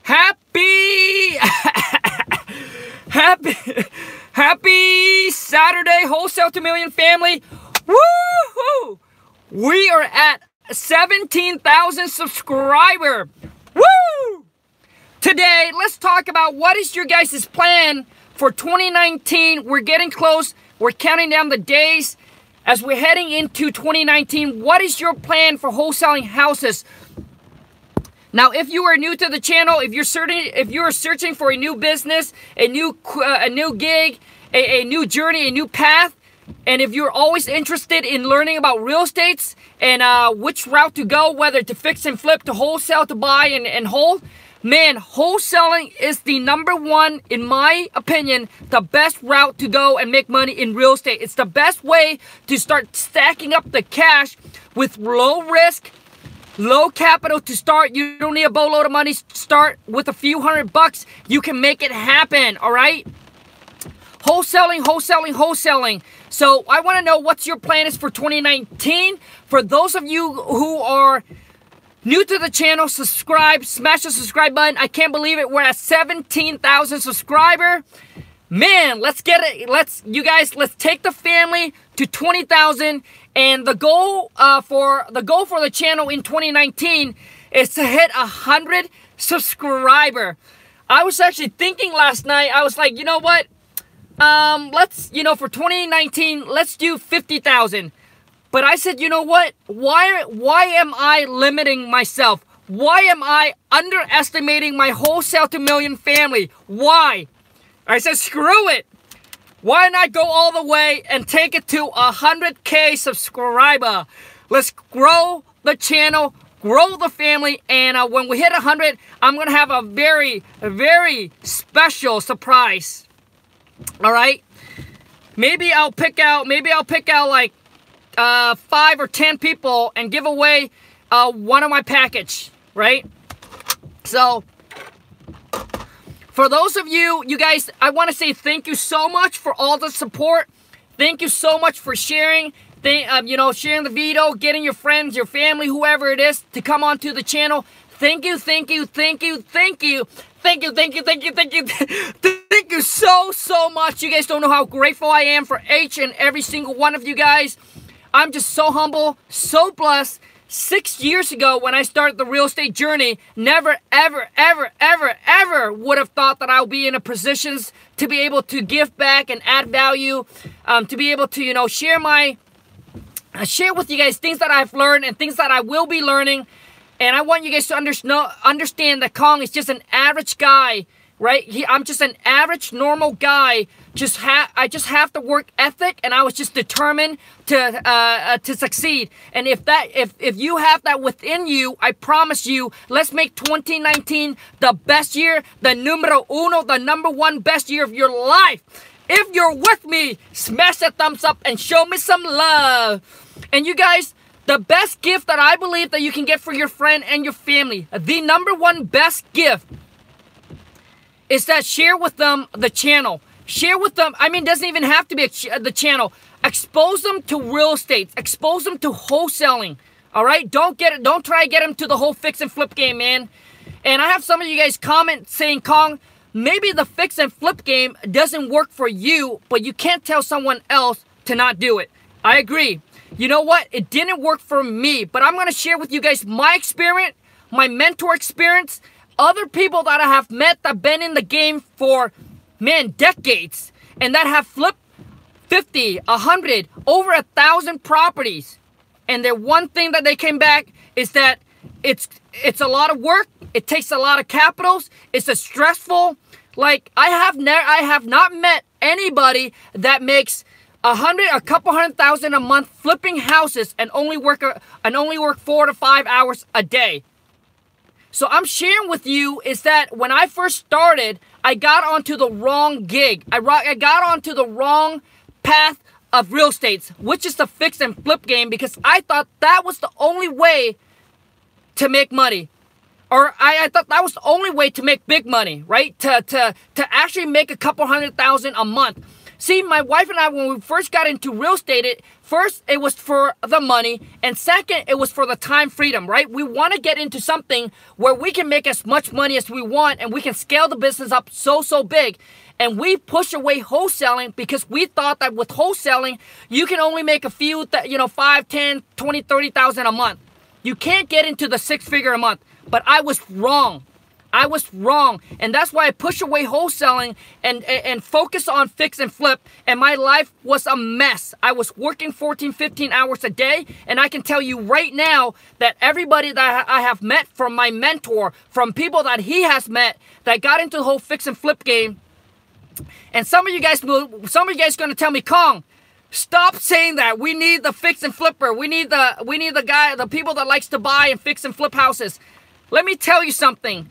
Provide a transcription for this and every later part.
Happy Happy Saturday, Wholesale to Million family. Woohoo! We are at 17,000 subscribers. Woo! Today, let's talk about what is your guys' plan for 2019. We're getting close. We're counting down the days as we're heading into 2019. What is your plan for wholesaling houses? Now, if you are new to the channel, if you're searching for a new business, a new gig, a new journey, a new path, and if you're always interested in learning about real estates and which route to go, whether to fix and flip, to wholesale, to buy and hold, man, wholesaling is the #1, in my opinion, the best route to go and make money in real estate. It's the best way to start stacking up the cash with low risk, low capital to start. You don't need a boatload of money. Start with a few $100. You can make it happen, all right? Wholesaling. So I want to know what's your plan is for 2019. For those of you who are new to the channel, subscribe, smash the subscribe button. I can't believe it. We're at 17,000 subscribers. Man, let's get it. Let's take the family to 20,000. And the goal for the channel in 2019 is to hit 100 subscribers. I was actually thinking last night. I was like, you know what? Let's, for 2019, let's do 50,000. But I said, you know what? Why am I limiting myself? Why am I underestimating my wholesale to million family? Why? I said, screw it. Why not go all the way and take it to 100K subscriber? Let's grow the channel, grow the family, and when we hit 100, I'm gonna have a very, very special surprise. All right, maybe I'll pick out like 5 or 10 people and give away one of my package, right? So for those of you guys, I want to say thank you so much for all the support. Thank you so much for sharing, sharing the video, getting your friends, your family, whoever it is, to come onto the channel. Thank you so much. You guys don't know how grateful I am for each and every single one of you guys. I'm just so humble, so blessed. 6 years ago when I started the real estate journey, never, ever would have thought that I'll be in a positions to be able to give back and add value, to be able to, share with you guys things that I've learned and things that I will be learning. And I want you guys to understand that Khang is just an average guy, right? I'm just an average, normal guy. I just have the work ethic, and I was just determined to succeed. And if you have that within you, I promise you, let's make 2019 the best year, the #1 best year of your life. If you're with me, smash that thumbs up and show me some love. And you guys, the best gift that I believe that you can get for your friend and your family, the #1 best gift, is that share with them the channel. Share with them, it doesn't even have to be the channel. Expose them to real estate. Expose them to wholesaling. All right? Don't try to get them to the whole fix and flip game, man. And I have some of you guys comment saying, Khang, maybe the fix and flip game doesn't work for you, but you can't tell someone else to not do it. I agree. You know what? It didn't work for me, but I'm going to share with you guys my experience, my mentor experience, other people that I have met that have been in the game for, man, decades, and that have flipped 50, 100, over 1,000 properties. And the one thing that they came back is that it's a lot of work. It takes a lot of capitals. It's a stressful, like, I have not met anybody that makes a couple $100,000 a month flipping houses and only work 4 to 5 hours a day. So I'm sharing with you is that when I first started, I got onto the wrong gig. I got onto the wrong path of real estate, which is the fix and flip game, because I thought that was the only way to make money. Or I thought that was the only way to make big money, right? To actually make a couple $100,000 a month. See, my wife and I, when we first got into real estate, first it was for the money, and second, it was for the time freedom, right? We want to get into something where we can make as much money as we want, and we can scale the business up so big. And we push away wholesaling because we thought that with wholesaling, you can only make a few, 5, 10, 20, 30,000 a month. You can't get into the 6-figure a month. But I was wrong. I was wrong. And that's why I push away wholesaling and focus on fix and flip. And my life was a mess. I was working 14, 15 hours a day. And I can tell you right now that everybody that I have met, from my mentor, from people that he has met that got into the whole fix and flip game. And some of you guys going to tell me, Khang, stop saying that. We need the fix and flipper. We need the people that likes to buy and fix and flip houses. Let me tell you something.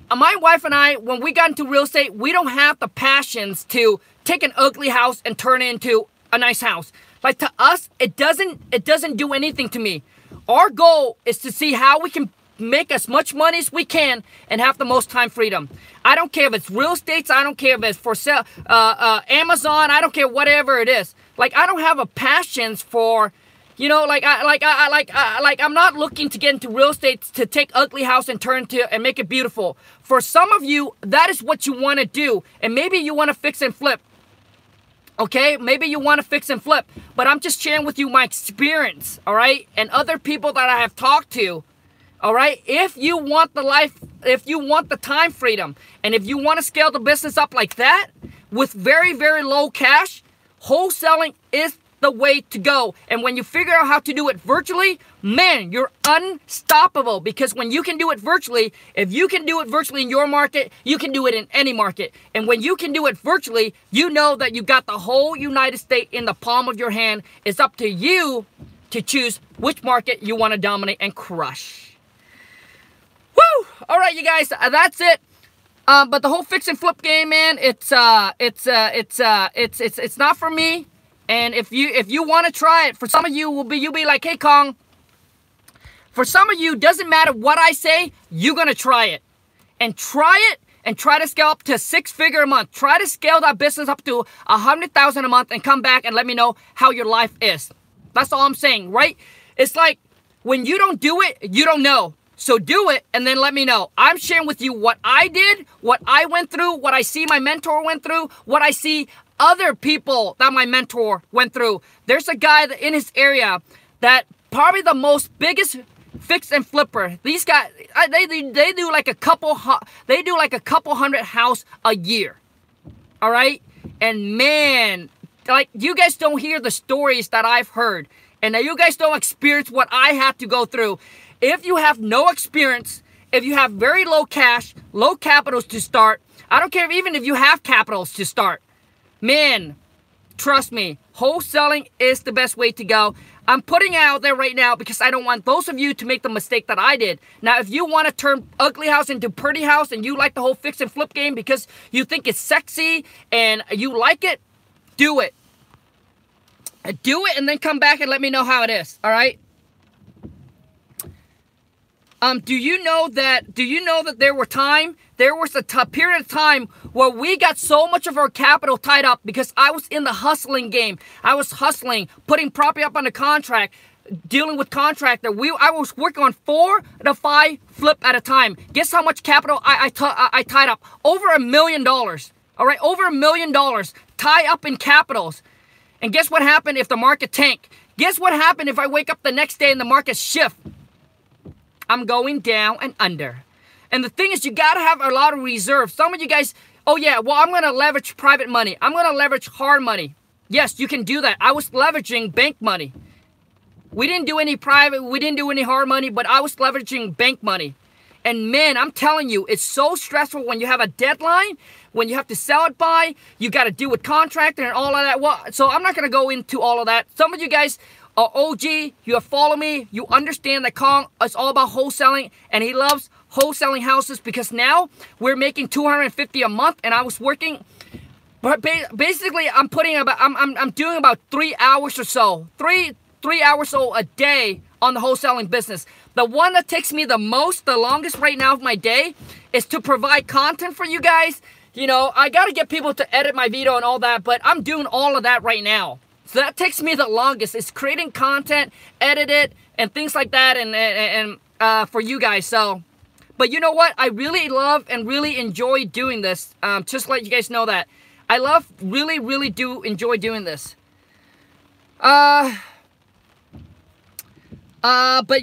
My wife and I, when we got into real estate, we don't have the passions to take an ugly house and turn it into a nice house. Like, to us, it doesn't do anything to me. Our goal is to see how we can make as much money as we can and have the most time freedom. I don't care if it's real estate. I don't care if it's for sale, Amazon. I don't care whatever it is. Like, I don't have a passion for, I'm not looking to get into real estate to take ugly house and turn to and make it beautiful. For some of you, that is what you want to do, and maybe you want to fix and flip. Okay, maybe you want to fix and flip, but I'm just sharing with you my experience, all right, and other people that I have talked to. All right, if you want the life, if you want the time freedom, and if you want to scale the business up like that with very, very low cash, wholesaling is the way to go. And when you figure out how to do it virtually, man, you're unstoppable. Because when you can do it virtually, if you can do it virtually in your market, you can do it in any market. And when you can do it virtually, you know that you got the whole United States in the palm of your hand. It's up to you to choose which market you want to dominate and crush. Woo! All right, you guys, that's it. But the whole fix and flip game, man, it's not for me. And if you want to try it, for some of you you'll be like, hey, Khang. For some of you, doesn't matter what I say, you're gonna try it, and try to scale up to 6-figure a month. Try to scale that business up to 100,000 a month, and come back and let me know how your life is. That's all I'm saying, right? It's like when you don't do it, you don't know. So do it and then let me know. I'm sharing with you what I did, what I went through, what I see my mentor went through, what I see other people that my mentor went through. There's a guy in his area that probably the most biggest fix and flipper. These guys, they do like a couple hundred house a year. All right? And man, like, you guys don't hear the stories that I've heard. And you guys don't experience what I had to go through. If you have no experience, if you have very low cash, low capitals to start, I don't care even if you have capitals to start, man, trust me, wholesaling is the best way to go. I'm putting it out there right now because I don't want those of you to make the mistake that I did. Now, if you want to turn ugly house into pretty house and you like the whole fix and flip game because you think it's sexy and you like it, do it. Do it and then come back and let me know how it is, all right? Do you know that there was a period of time where we got so much of our capital tied up because I was in the hustling game. I was hustling, putting property up on the contract, dealing with contractor. I was working on 4 to 5 flip at a time. Guess how much capital I tied up? Over $1 million. All right, over $1 million tie up in capitals. And guess what happened if the market tanked? Guess what happened if I wake up the next day and the market shift? I'm going down and under. And the thing is, you got to have a lot of reserves. Some of you guys, oh yeah, well, I'm going to leverage private money. I'm going to leverage hard money. Yes, you can do that. I was leveraging bank money. We didn't do any private, we didn't do any hard money, but I was leveraging bank money. And man, I'm telling you, it's so stressful when you have a deadline, when you have to sell it by, you got to deal with contractor and all of that. Well, so I'm not going to go into all of that. Some of you guys are OG, you have followed me, you understand that Khang is all about wholesaling, and he loves wholesaling houses because now we're making $250 a month, and I was working, but basically I'm doing about 3 hours or so, three hours or so a day on the wholesaling business. The one that takes me the longest right now of my day is to provide content for you guys, you know, I got to get people to edit my video and all that, but I'm doing all of that right now. So that takes me the longest. It's creating content, edit it, and things like that, and for you guys. So, but you know what? I really love and really enjoy doing this. Just to let you guys know that. I really do enjoy doing this. But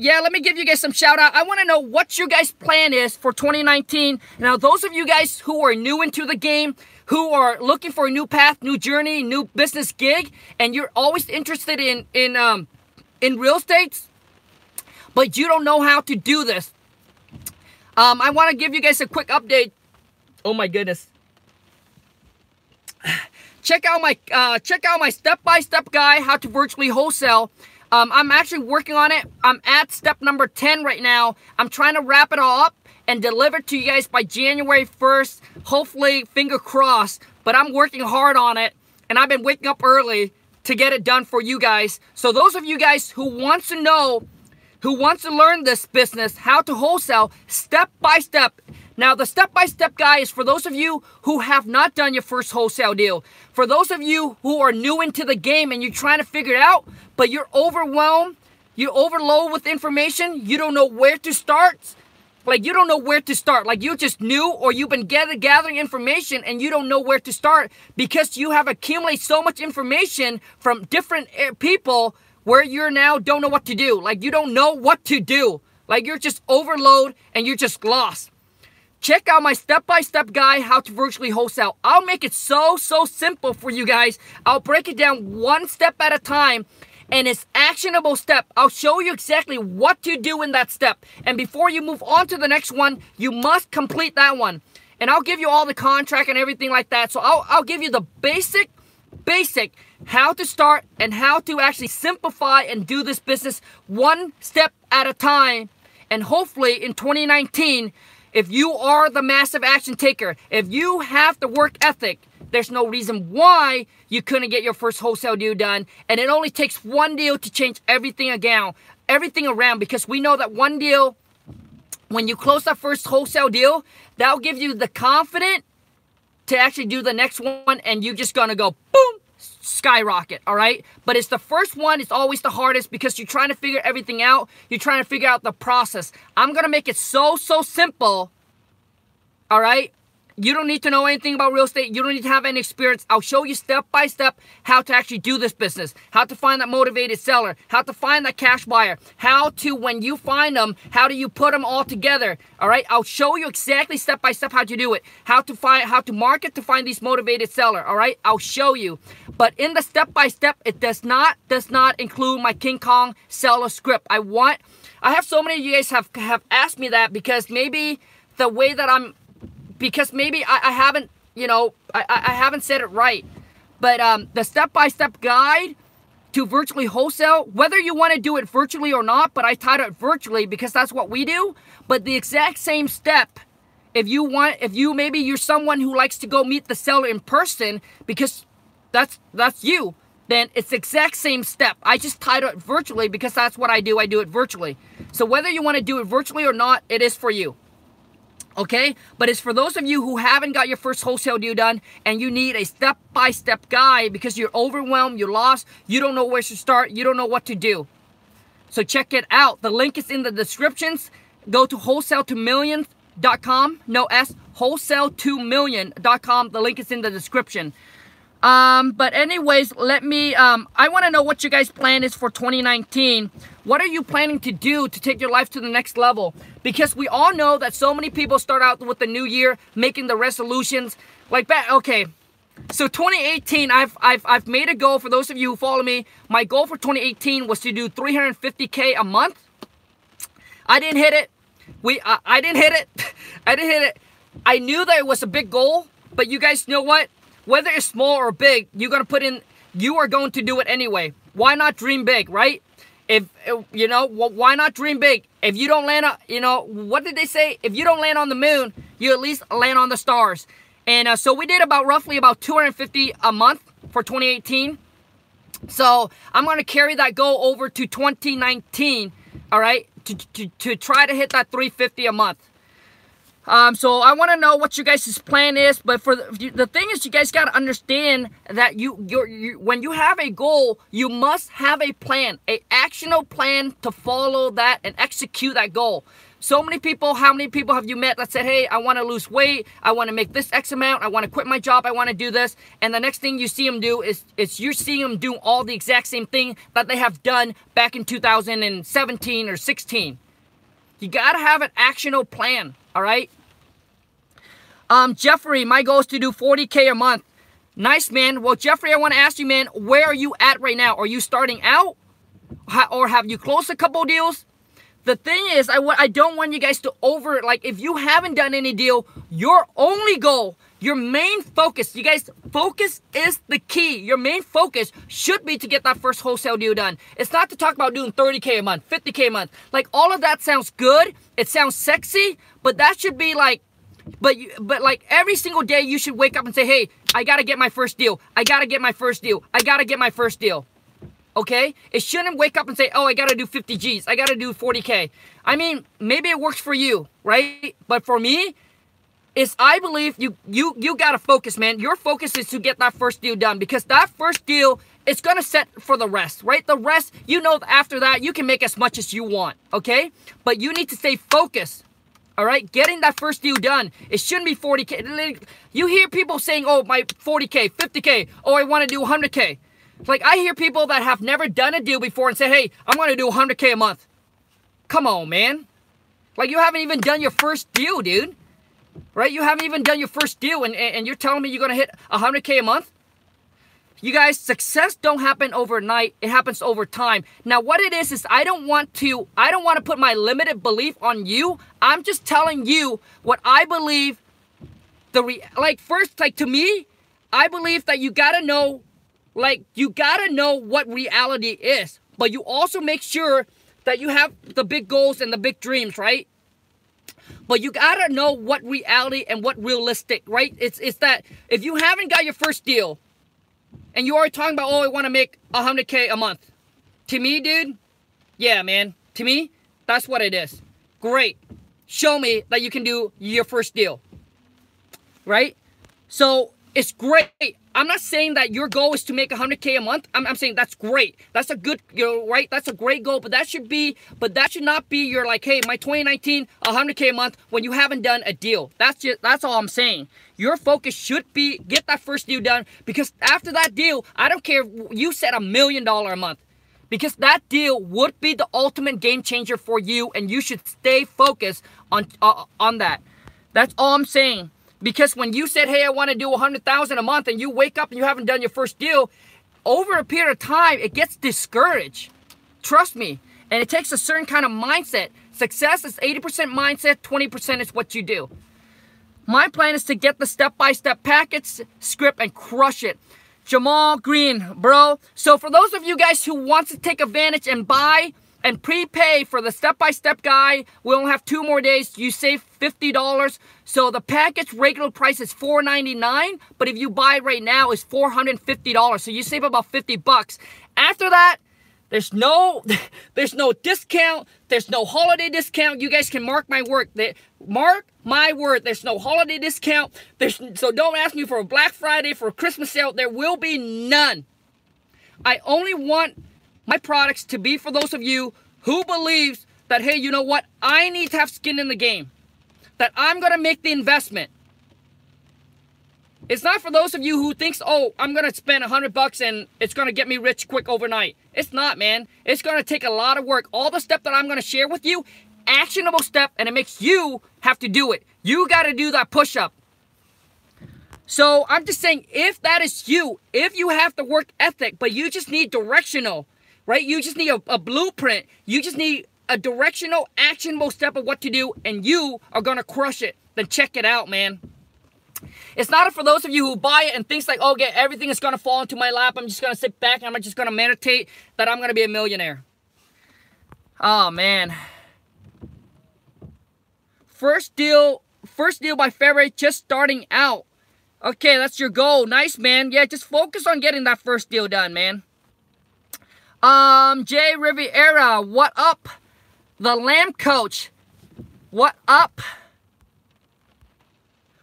yeah, let me give you guys some shout out. I want to know what your guys' plan is for 2019. Now, those of you guys who are new into the game, who are looking for a new path, new journey, new business gig, and you're always interested in real estate, but you don't know how to do this. I want to give you guys a quick update. Oh my goodness. Check out my step-by-step guide, how to virtually wholesale. I'm actually working on it. I'm at step number 10 right now. I'm trying to wrap it all up and deliver it to you guys by January 1st. Hopefully, finger crossed. But I'm working hard on it. And I've been waking up early to get it done for you guys. So those of you guys who wants to know, who wants to learn this business, how to wholesale, step by step. Now, the step-by-step guide is for those of you who have not done your first wholesale deal. For those of you who are new into the game and you're trying to figure it out, but you're overwhelmed, you're overloaded with information, you don't know where to start. Like, you don't know where to start. Like, you're just new, or you've been gathering information and you don't know where to start because you have accumulated so much information from different people where you're now don't know what to do. Like, you don't know what to do. Like, you're just overloaded and you're just lost. Check out my step-by-step guide, how to virtually wholesale. I'll make it so simple for you guys. I'll break it down one step at a time, and it's actionable step. I'll show you exactly what to do in that step. And before you move on to the next one, you must complete that one. And I'll give you all the contract and everything like that. So I'll give you the basic how to start and how to actually simplify and do this business one step at a time. And hopefully in 2019, if you are the massive action taker, if you have the work ethic, there's no reason why you couldn't get your first wholesale deal done. And it only takes one deal to change everything around, because we know that one deal, when you close that first wholesale deal, that'll give you the confidence to actually do the next one, and you're just gonna go boom, skyrocket, all right? But it's the first one, it's always the hardest because you're trying to figure everything out. You're trying to figure out the process. I'm gonna make it so simple, all right? You don't need to know anything about real estate. You don't need to have any experience. I'll show you step by step how to actually do this business, how to find that motivated seller, how to find that cash buyer, how to, when you find them, how do you put them all together, all right? I'll show you exactly step by step how to do it, how to market to find these motivated seller, all right? I'll show you. But in the step by step, it does not include my King Khang Seller Script. I have so many of you guys have asked me that because maybe the way that because maybe I haven't, you know, I haven't said it right. But the step-by-step guide to virtually wholesale, whether you want to do it virtually or not, but I titled it virtually because that's what we do. But the exact same step, if maybe you're someone who likes to go meet the seller in person because that's you, then it's the exact same step. I just titled it virtually because that's what I do. I do it virtually. So whether you want to do it virtually or not, it is for you. Okay, but it's for those of you who haven't got your first wholesale deal done and you need a step-by-step guide because you're overwhelmed, you're lost, you don't know where to start, you don't know what to do. So check it out. The link is in the descriptions. Go to wholesale2million.com. No S, wholesale2million.com. The link is in the description. But anyways, I want to know what your guys' plan is for 2019. What are you planning to do to take your life to the next level? Because we all know that so many people start out with the new year making the resolutions like that. Okay, so 2018, I've made a goal. For those of you who follow me, my goal for 2018 was to do 350K a month. I didn't hit it. I didn't hit it. I didn't hit it. I knew that it was a big goal, but you guys know what? Whether it's small or big, you are going to do it anyway. Why not dream big, right? Why not dream big? If you don't land what did they say? If you don't land on the moon, you at least land on the stars. And so we did roughly about 250 a month for 2018. So I'm going to carry that goal over to 2019, all right, to try to hit that 350 a month. So I want to know what you guys' plan is. But for the thing is, you guys got to understand that when you have a goal, you must have a plan, a actionable plan to follow that and execute that goal. So many people, how many people have you met that said, hey, I want to lose weight, I want to make this X amount, I want to quit my job, I want to do this, and the next thing you see them do is you're seeing them do all the exact same thing that they have done back in 2017 or 16. You got to have an actionable plan, all right? Jeffrey, my goal is to do 40K a month. Nice, man. Well, Jeffrey, I want to ask you, man, where are you at right now? Are you starting out? Or have you closed a couple deals? The thing is, I don't want you guys to if you haven't done any deal, your only goal, your main focus, you guys, focus is the key. Your main focus should be to get that first wholesale deal done. It's not to talk about doing 30K a month, 50K a month. Like, all of that sounds good. It sounds sexy, but that should be like, but like every single day you should wake up and say, hey, I got to get my first deal. I got to get my first deal. I got to get my first deal. Okay? It shouldn't wake up and say, oh, I got to do 50 G's. I got to do 40K. I mean, maybe it works for you, right? But for me, I believe you got to focus, man. Your focus is to get that first deal done, because that first deal is going to set for the rest, right? The rest, after that, you can make as much as you want, okay? But you need to stay focused. All right, getting that first deal done. It shouldn't be 40K. You hear people saying, oh, my 40K, 50K. Oh, I want to do 100K. Like, I hear people that have never done a deal before and say, hey, I'm going to do 100K a month. Come on, man. Like, you haven't even done your first deal, dude. Right? You haven't even done your first deal, and you're telling me you're going to hit 100K a month? You guys, success don't happen overnight. It happens over time. Now, what it is I don't want to put my limited belief on you. I'm just telling you what I believe. To me, I believe that you gotta know what reality is. But you also make sure that you have the big goals and the big dreams, right? But you gotta know what reality and what realistic, right? It's that if you haven't got your first deal, and you are talking about, oh, I want to make 100K a month. To me, dude, yeah, man. To me, that's what it is. Great. Show me that you can do your first deal. Right? So, it's great. I'm not saying that your goal is to make 100K a month. I'm saying that's great. That's a good, right? That's a great goal. But that should not be your, like, hey, my 2019, 100K a month when you haven't done a deal. That's all I'm saying. Your focus should be get that first deal done, because after that deal, I don't care if you said $1 million a month, because that deal would be the ultimate game changer for you, and you should stay focused on that. That's all I'm saying. Because when you said, hey, I want to do 100,000 a month, and you wake up and you haven't done your first deal, over a period of time, it gets discouraged. Trust me. And it takes a certain kind of mindset. Success is 80% mindset, 20% is what you do. My plan is to get the step-by-step package script and crush it. Jamal Green, bro. So for those of you guys who want to take advantage and buy and prepay for the step-by-step guide, we only have 2 more days. You save $50. So the package regular price is $4.99, but if you buy right now, it's $450. So you save about 50 bucks. After that, there's no discount. There's no holiday discount. You guys can mark my word. Mark my word. There's no holiday discount. So don't ask me for a Black Friday, for a Christmas sale. There will be none. I only want my products to be for those of you who believes that, hey, you know what? I need to have skin in the game. That I'm going to make the investment. It's not for those of you who thinks, oh, I'm going to spend $100 and it's going to get me rich quick overnight. It's not, man. It's going to take a lot of work. All the stuff that I'm going to share with you, actionable step, and it makes you have to do it. You got to do that push-up. So I'm just saying, if that is you, if you have the work ethic, but you just need directional, right? You just need a blueprint. You just need a directional, actionable step of what to do, and you are going to crush it. Then check it out, man. It's not for those of you who buy it and thinks like, oh, yeah, everything is going to fall into my lap. I'm just going to sit back and I'm just going to meditate that I'm going to be a millionaire. Oh, man. First deal by February, just starting out. Okay, that's your goal. Nice, man. Yeah, just focus on getting that first deal done, man. Jay Riviera, what up? The Lamb Coach, what up?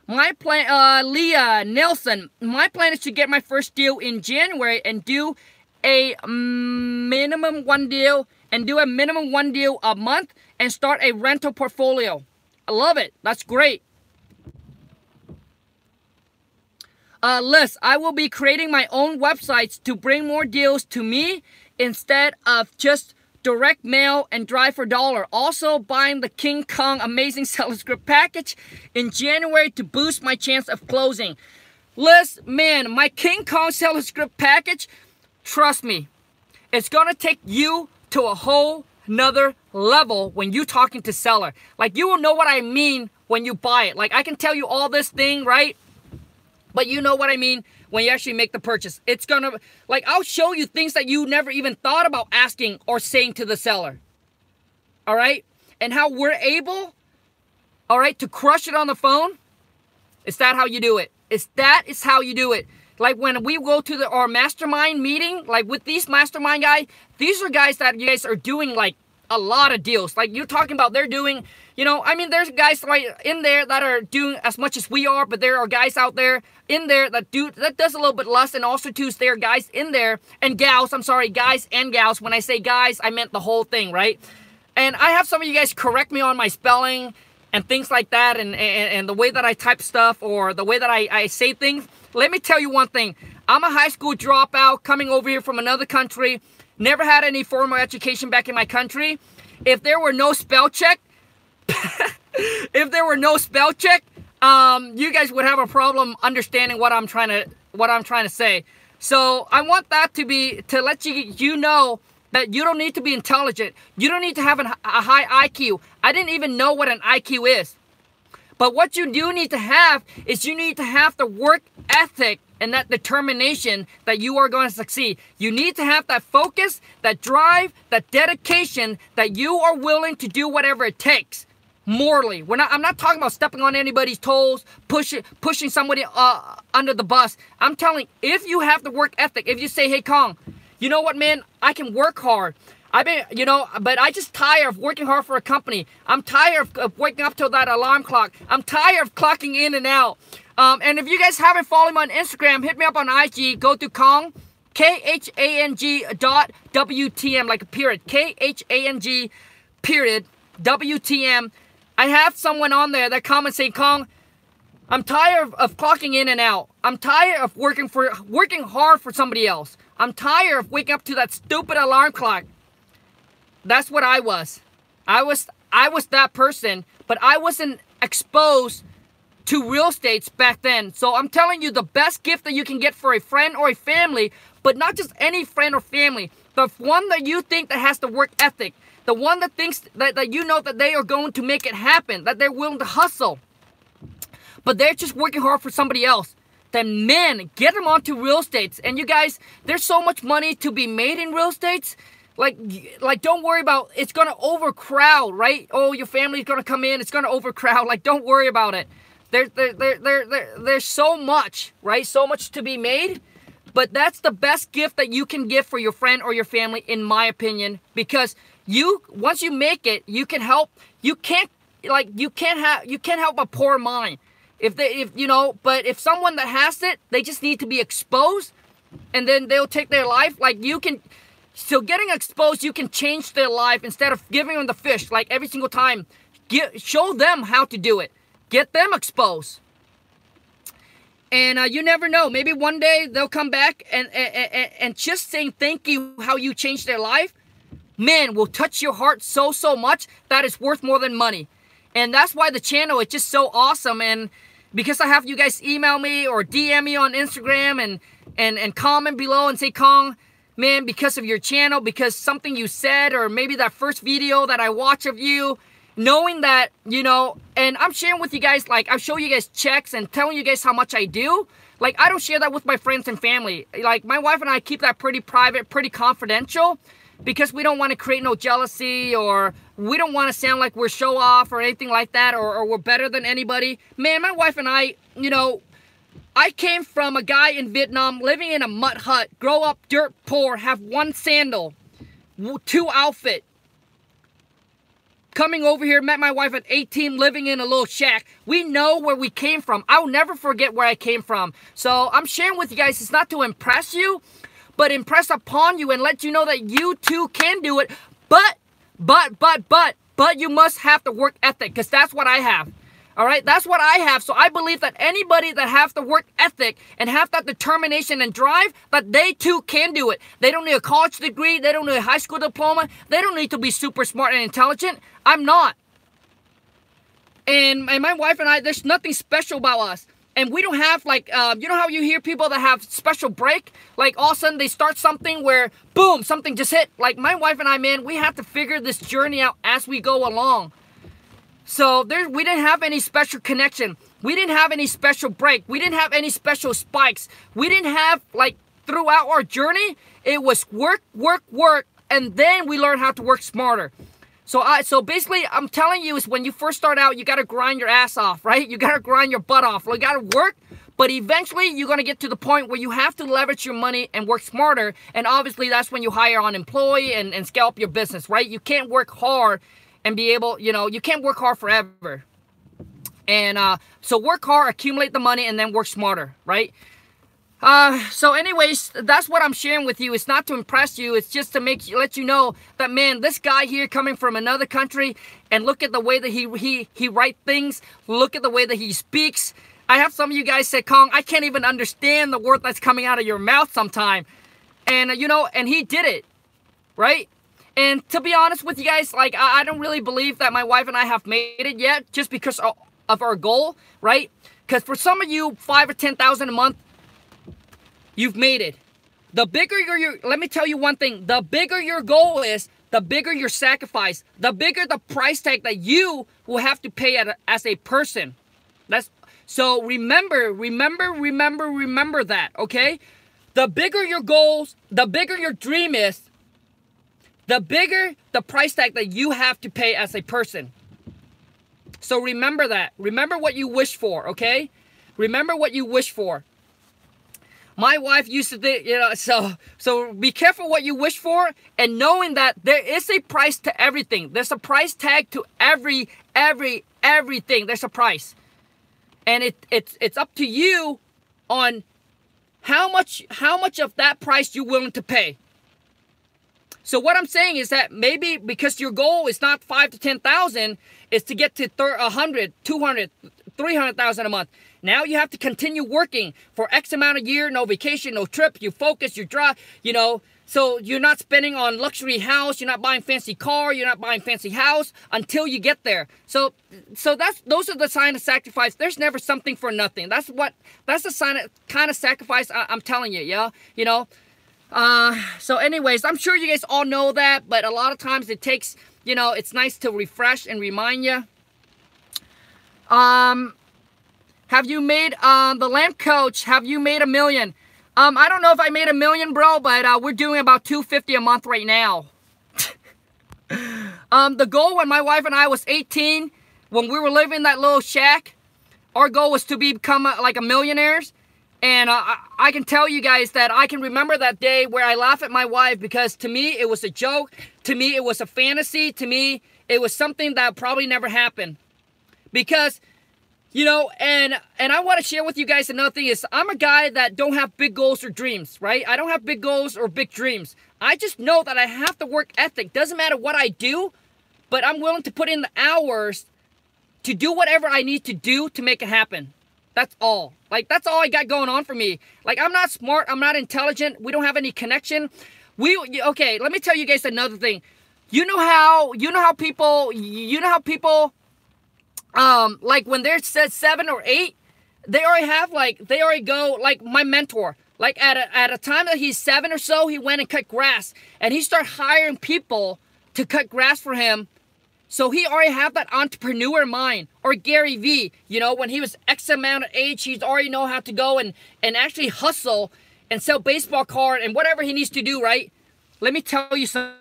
My plan, Leah Nelson, my plan is to get my first deal in January and do a minimum one deal a month and start a rental portfolio. I love it. That's great. Liz, I will be creating my own websites to bring more deals to me instead of just direct mail and drive for dollar. Also buying the King Khang Amazing Seller Script package in January to boost my chance of closing. Liz, man, my King Khang Seller Script package, trust me, it's gonna take you to a whole nother level when you talking to seller. Like, you will know what I mean when you buy it. Like, I can tell you all this thing, right? But you know what I mean when you actually make the purchase. It's gonna, like, I'll show you things that you never even thought about asking or saying to the seller. All right? And how we're able, all right, to crush it on the phone. Is that how you do it? That is how you do it. Like, when we go to our mastermind meeting, like with these mastermind guys, these are guys that you guys are doing like a lot of deals. Like, you're talking about they're doing, you know, I mean, there's guys right in there that are doing as much as we are, but there are guys out there in there that does a little bit less, and also too, there are guys in there, and gals, I'm sorry, guys and gals. When I say guys, I meant the whole thing, right? And I have some of you guys correct me on my spelling and things like that, and the way that I type stuff, or the way that I say things. Let me tell you one thing. I'm a high school dropout coming over here from another country. Never had any formal education back in my country. If there were no spell check, you guys would have a problem understanding what I'm trying to say. So I want that to let you know that you don't need to be intelligent. You don't need to have a high IQ. I didn't even know what an IQ is. But what you do need to have is you need to have the work ethic and that determination that you are going to succeed. You need to have that focus, that drive, that dedication, that you are willing to do whatever it takes. Morally. I'm not talking about stepping on anybody's toes, pushing somebody under the bus. I'm telling, if you have the work ethic, if you say, hey Khang, you know what, man, I can work hard. But I just tired of working hard for a company. I'm tired of waking up to that alarm clock. I'm tired of clocking in and out. And if you guys haven't followed me on Instagram, hit me up on IG. Go to Khang, KHANG.WTM, like a period. KHANG, period, WTM. I have someone on there that comments saying, Khang, I'm tired of clocking in and out. I'm tired of working hard for somebody else. I'm tired of waking up to that stupid alarm clock. That's what I was. I was that person, but I wasn't exposed to real estates back then. So I'm telling you, the best gift that you can get for a friend or a family, but not just any friend or family, the one that you think that has the work ethic, the one that thinks that you know that they are going to make it happen, that they're willing to hustle, but they're just working hard for somebody else. Then, man, get them onto real estates. And you guys, there's so much money to be made in real estates. Like, don't worry about, it's going to overcrowd, right? Oh, your family's going to come in, it's going to overcrowd. Like, don't worry about it. There's so much, right? So much to be made. But that's the best gift that you can give for your friend or your family, in my opinion. Because once you make it, you can help. You can't help a poor mind. But if someone that has it, they just need to be exposed, and then they'll take their life. Like, you can. So getting exposed, you can change their life instead of giving them the fish, like every single time. Show them how to do it. Get them exposed. And you never know. Maybe one day they'll come back and just saying thank you, how you changed their life, man, will touch your heart so much that it's worth more than money. And that's why the channel is just so awesome. And because I have you guys email me or DM me on Instagram and comment below and say, Khang, man, because of your channel, because something you said, or maybe that first video that I watch of you, knowing that, and I'm sharing with you guys, like, I show you guys checks and telling you guys how much I do. Like, I don't share that with my friends and family. Like, my wife and I keep that pretty private, pretty confidential, because we don't want to create no jealousy, or we don't want to sound like we're show off or anything like that, or we're better than anybody. Man, my wife and I, I came from a guy in Vietnam living in a mud hut, grow up dirt poor, have one sandal, 2 outfit. coming over here, met my wife at 18, living in a little shack. We know where we came from. I'll never forget where I came from. So I'm sharing with you guys, it's not to impress you, but impress upon you and let you know that you too can do it. But you must have the work ethic, because that's what I have. All right, that's what I have. So I believe that anybody that have the work ethic and have that determination and drive, that they too can do it. They don't need a college degree. They don't need a high school diploma. They don't need to be super smart and intelligent. I'm not. And my wife and I, there's nothing special about us. And we don't have like, you know how you hear people that have special break? Like all of a sudden they start something where, boom, something just hit. Like my wife and I, man, we have to figure this journey out as we go along. So we didn't have any special connection. We didn't have any special break. We didn't have any special spikes. We didn't have, like, throughout our journey, it was work, and then we learned how to work smarter. So basically, I'm telling you, is when you first start out, you got to grind your ass off, right? You got to grind your butt off. You got to work, but eventually you're going to get to the point where you have to leverage your money and work smarter, and obviously that's when you hire an employee and scale up your business, right? You can't work hard and be able, you know, you can't work hard forever. And so work hard, accumulate the money, and then work smarter, right? So anyways, that's what I'm sharing with you. It's not to impress you. It's just to let you know that, man, this guy here coming from another country, and look at the way that he writes things. Look at the way that he speaks. I have some of you guys say, Khang, I can't even understand the word that's coming out of your mouth sometime. And, you know, and he did it, right? And to be honest with you guys, like, I don't really believe that my wife and I have made it yet, just because of our goal, right? Because for some of you, 5 or 10,000 a month, you've made it. The bigger let me tell you one thing, the bigger your goal is, the bigger your sacrifice, the bigger the price tag that you will have to pay as a person. So remember that, okay? The bigger your goals, the bigger your dream is, the bigger the price tag that you have to pay as a person. So remember that. Remember what you wish for, okay? Remember what you wish for. My wife used to think, you know, so be careful what you wish for, and knowing that there is a price to everything. There's a price tag to everything. There's a price. And it's up to you on how much of that price you're willing to pay. So what I'm saying is that maybe because your goal is not 5 to 10,000, is to get to 100, 200, 300,000 a month. Now you have to continue working for X amount of year, no vacation, no trip, you focus, you drive, you know, so you're not spending on luxury house, you're not buying fancy car, you're not buying fancy house until you get there. So those are the sign of sacrifice. There's never something for nothing. That's the sign of kind of sacrifice I'm telling you, yeah, you know. So anyways, I'm sure you guys all know that, but a lot of times it takes, you know, it's nice to refresh and remind you. Have you made, the lamp coach, have you made $1 million? I don't know if I made $1 million, bro, but, we're doing about $250 a month right now. The goal when my wife and I was 18, when we were living in that little shack, our goal was to become like a millionaires. And I can tell you guys that I can remember that day where I laugh at my wife, because to me it was a joke. To me it was a fantasy. To me it was something that probably never happened. Because, you know, and I want to share with you guys another thing is, I'm a guy that don't have big goals or dreams, right? I don't have big goals or big dreams. I just know that I have the work ethic. Doesn't matter what I do, but I'm willing to put in the hours to do whatever I need to do to make it happen. That's all. Like, that's all I got going on for me. Like, I'm not smart. I'm not intelligent. We don't have any connection. Okay, let me tell you guys another thing. You know how people, like when they're 7 or 8, they already go, like my mentor, like at a time that he's 7 or so, he went and cut grass, and he started hiring people to cut grass for him. So he already have that entrepreneur mind. Or Gary Vee, you know, when he was X amount of age, he's already know how to go and actually hustle and sell baseball card and whatever he needs to do, right? Let me tell you something.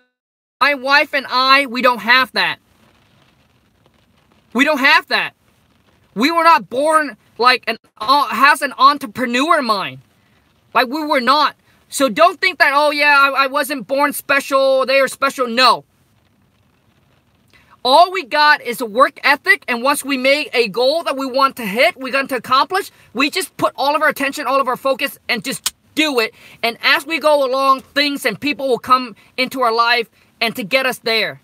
My wife and I, we don't have that. We don't have that. We were not born like has an entrepreneur mind. Like, we were not. So don't think that, oh yeah, I wasn't born special, they are special. No. All we got is a work ethic, and once we make a goal that we want to hit, we're going to accomplish, we just put all of our attention, all of our focus, and just do it. And as we go along, things and people will come into our life and to get us there.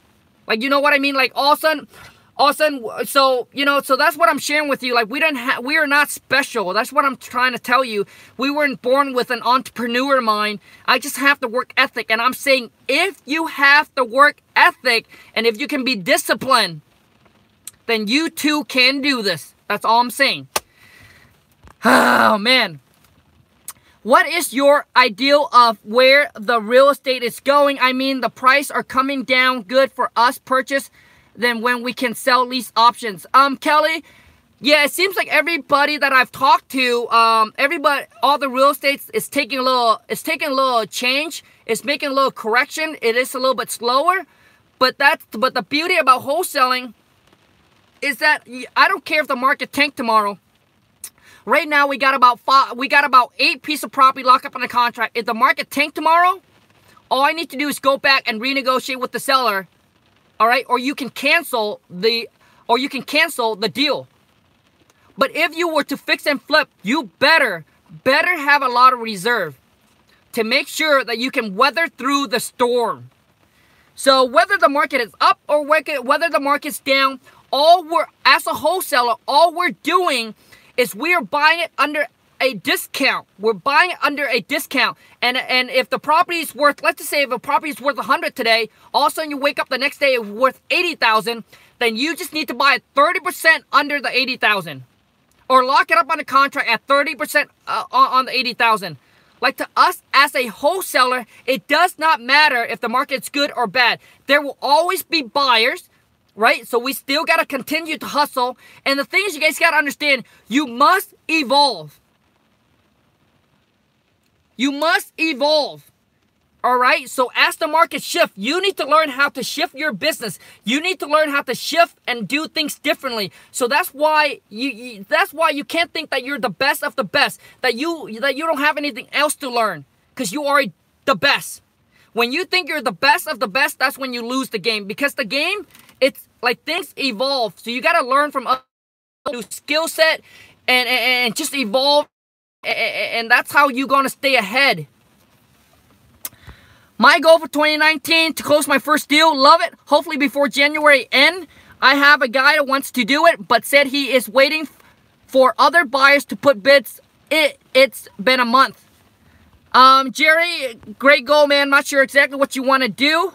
Like, you know what I mean? Like, all of a sudden, so, you know, so that's what I'm sharing with you. Like, we are not special. That's what I'm trying to tell you. We weren't born with an entrepreneur mind. I just have the work ethic. And I'm saying, if you have the work ethic and if you can be disciplined, then you too can do this. That's all I'm saying. Oh, man. What is your ideal of where the real estate is going? I mean, the price are coming down good for us purchase than when we can sell lease options. Kelly, yeah, it seems like everybody that I've talked to, all the real estate is taking a little change. It's making a little correction. It is a little bit slower, but the beauty about wholesaling is that I don't care if the market tanked tomorrow. Right now, we got about 8 pieces of property locked up in the contract. If the market tanked tomorrow, all I need to do is go back and renegotiate with the seller. All right, or you can cancel the deal. But if you were to fix and flip, you better have a lot of reserve to make sure that you can weather through the storm. So whether the market is up or whether the market's down, as a wholesaler, all we're doing is we are buying it under a discount. We're buying it under a discount. And if the property is worth, let's just say if a property is worth 100 today, all of a sudden you wake up the next day it's worth 80,000, then you just need to buy it 30% under the 80,000. Or lock it up on a contract at 30% on the 80,000. Like, to us as a wholesaler, it does not matter if the market's good or bad. There will always be buyers. Right? So we still got to continue to hustle. And the thing is, you guys got to understand, you must evolve. You must evolve. All right? So as the market shifts, you need to learn how to shift your business. You need to learn how to shift and do things differently. So that's why you can't think that you're the best of the best, that you don't have anything else to learn, because you are the best. When you think you're the best of the best, that's when you lose the game, because the game, it's like things evolve. So you got to learn from a new skill set and just evolve. And that's how you're going to stay ahead. My goal for 2019, to close my first deal. Love it. Hopefully before January end. I have a guy that wants to do it, but said he is waiting for other buyers to put bids. It's been a month. Jerry, great goal, man. Not sure exactly what you want to do.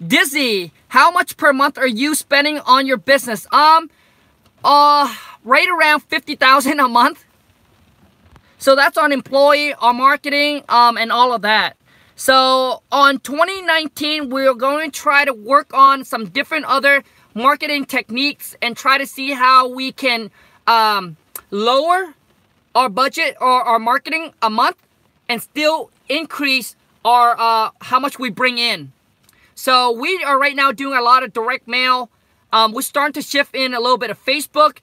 Dizzy, how much per month are you spending on your business? Right around $50,000 a month. So that's on employee, on marketing, and all of that. So on 2019, we're going to try to work on some different other marketing techniques and try to see how we can lower our budget or our marketing a month and still increase our how much we bring in. So we are right now doing a lot of direct mail. We're starting to shift in a little bit of Facebook.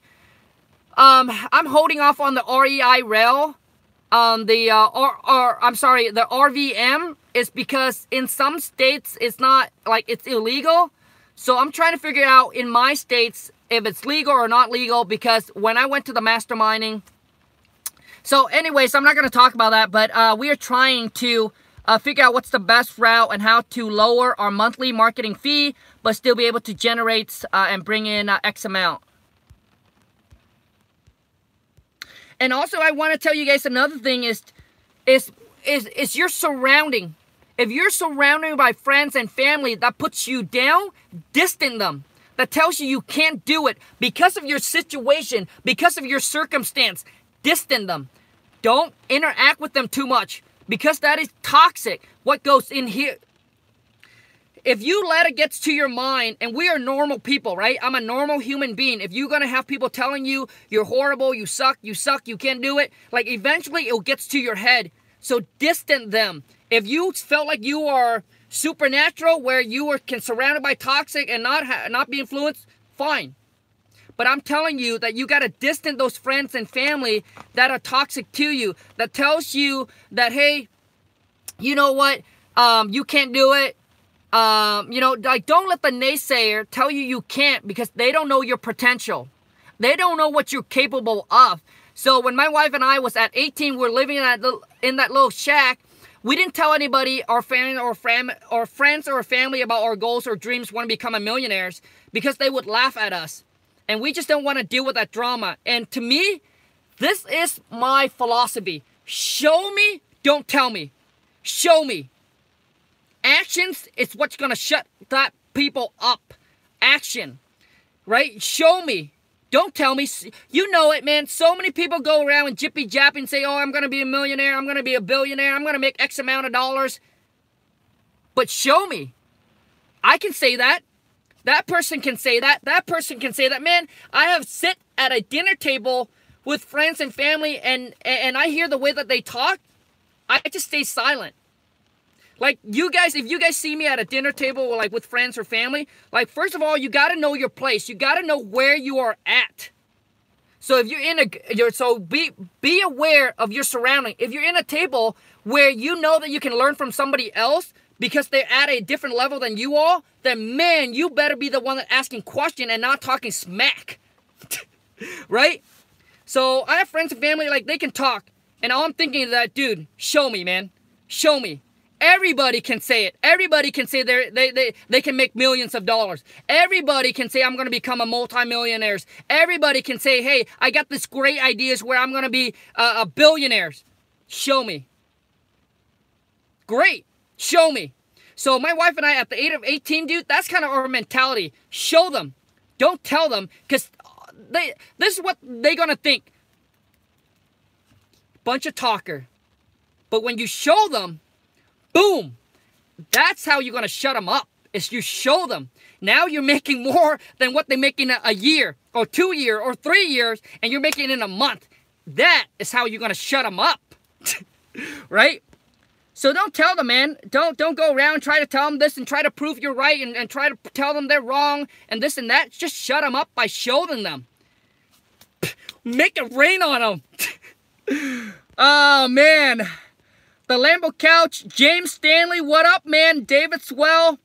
I'm holding off on the REI rail. The RVM is because in some states it's not, like, it's illegal. So I'm trying to figure out in my states if it's legal or not legal, because when I went to the masterminding. So anyways, I'm not going to talk about that, but we are trying to figure out what's the best route and how to lower our monthly marketing fee, but still be able to generate and bring in X amount. And also, I want to tell you guys another thing is your surrounding. If you're surrounded by friends and family that puts you down, distance them. That tells you can't do it because of your situation, because of your circumstance. Distance them. Don't interact with them too much, because that is toxic. What goes in here. If you let it get to your mind, and we are normal people, right? I'm a normal human being. If you're going to have people telling you you're horrible, you suck, you can't do it, like, eventually it gets to your head. So distance them. If you felt like you are supernatural, where you are surrounded by toxic and not be influenced, fine. But I'm telling you that you got to distance those friends and family that are toxic to you, that tells you that, hey, you know what, you can't do it. You know, like, don't let the naysayer tell you you can't, because they don't know your potential. They don't know what you're capable of. So when my wife and I was at 18, we're living in that little shack. We didn't tell anybody, our family or friends or family, about our goals or dreams, want to become millionaires, because they would laugh at us. And we just don't want to deal with that drama. And to me, this is my philosophy. Show me, don't tell me. Show me. Actions is what's going to shut that people up. Action. Right? Show me. Don't tell me. You know it, man. So many people go around and jippy-jappy and say, oh, I'm going to be a millionaire. I'm going to be a billionaire. I'm going to make X amount of dollars. But show me. I can say that. That person can say that. That person can say that. Man, I have sit at a dinner table with friends and family, and I hear the way that they talk. I just stay silent. Like, you guys, if you guys see me at a dinner table, like with friends or family, like, first of all, you got to know your place. You got to know where you are at. So if you're be aware of your surrounding. If you're in a table where you know that you can learn from somebody else because they're at a different level than you are, then, man, you better be the one that's asking questions and not talking smack. Right? So I have friends and family, like, they can talk. And all I'm thinking is that, dude, show me, man. Show me. Everybody can say it. Everybody can say they can make millions of dollars. Everybody can say, I'm going to become a multi-millionaire. Everybody can say, hey, I got this great ideas where I'm going to be a billionaire. Show me. Great. Show me. So my wife and I, at the age of 18, dude, that's kind of our mentality. Show them. Don't tell them, because this is what they're going to think. Bunch of talker. But when you show them, boom, that's how you're going to shut them up, is you show them. Now you're making more than what they make in a year, or 2 years, or 3 years, and you're making it in a month. That is how you're going to shut them up. Right? So don't tell them, man. Don't go around and try to tell them this and try to prove you're right and try to tell them they're wrong and this and that. Just shut them up by showing them. Make it rain on them. Oh, man. The Lambo Couch, James Stanley, what up, man? David Swell.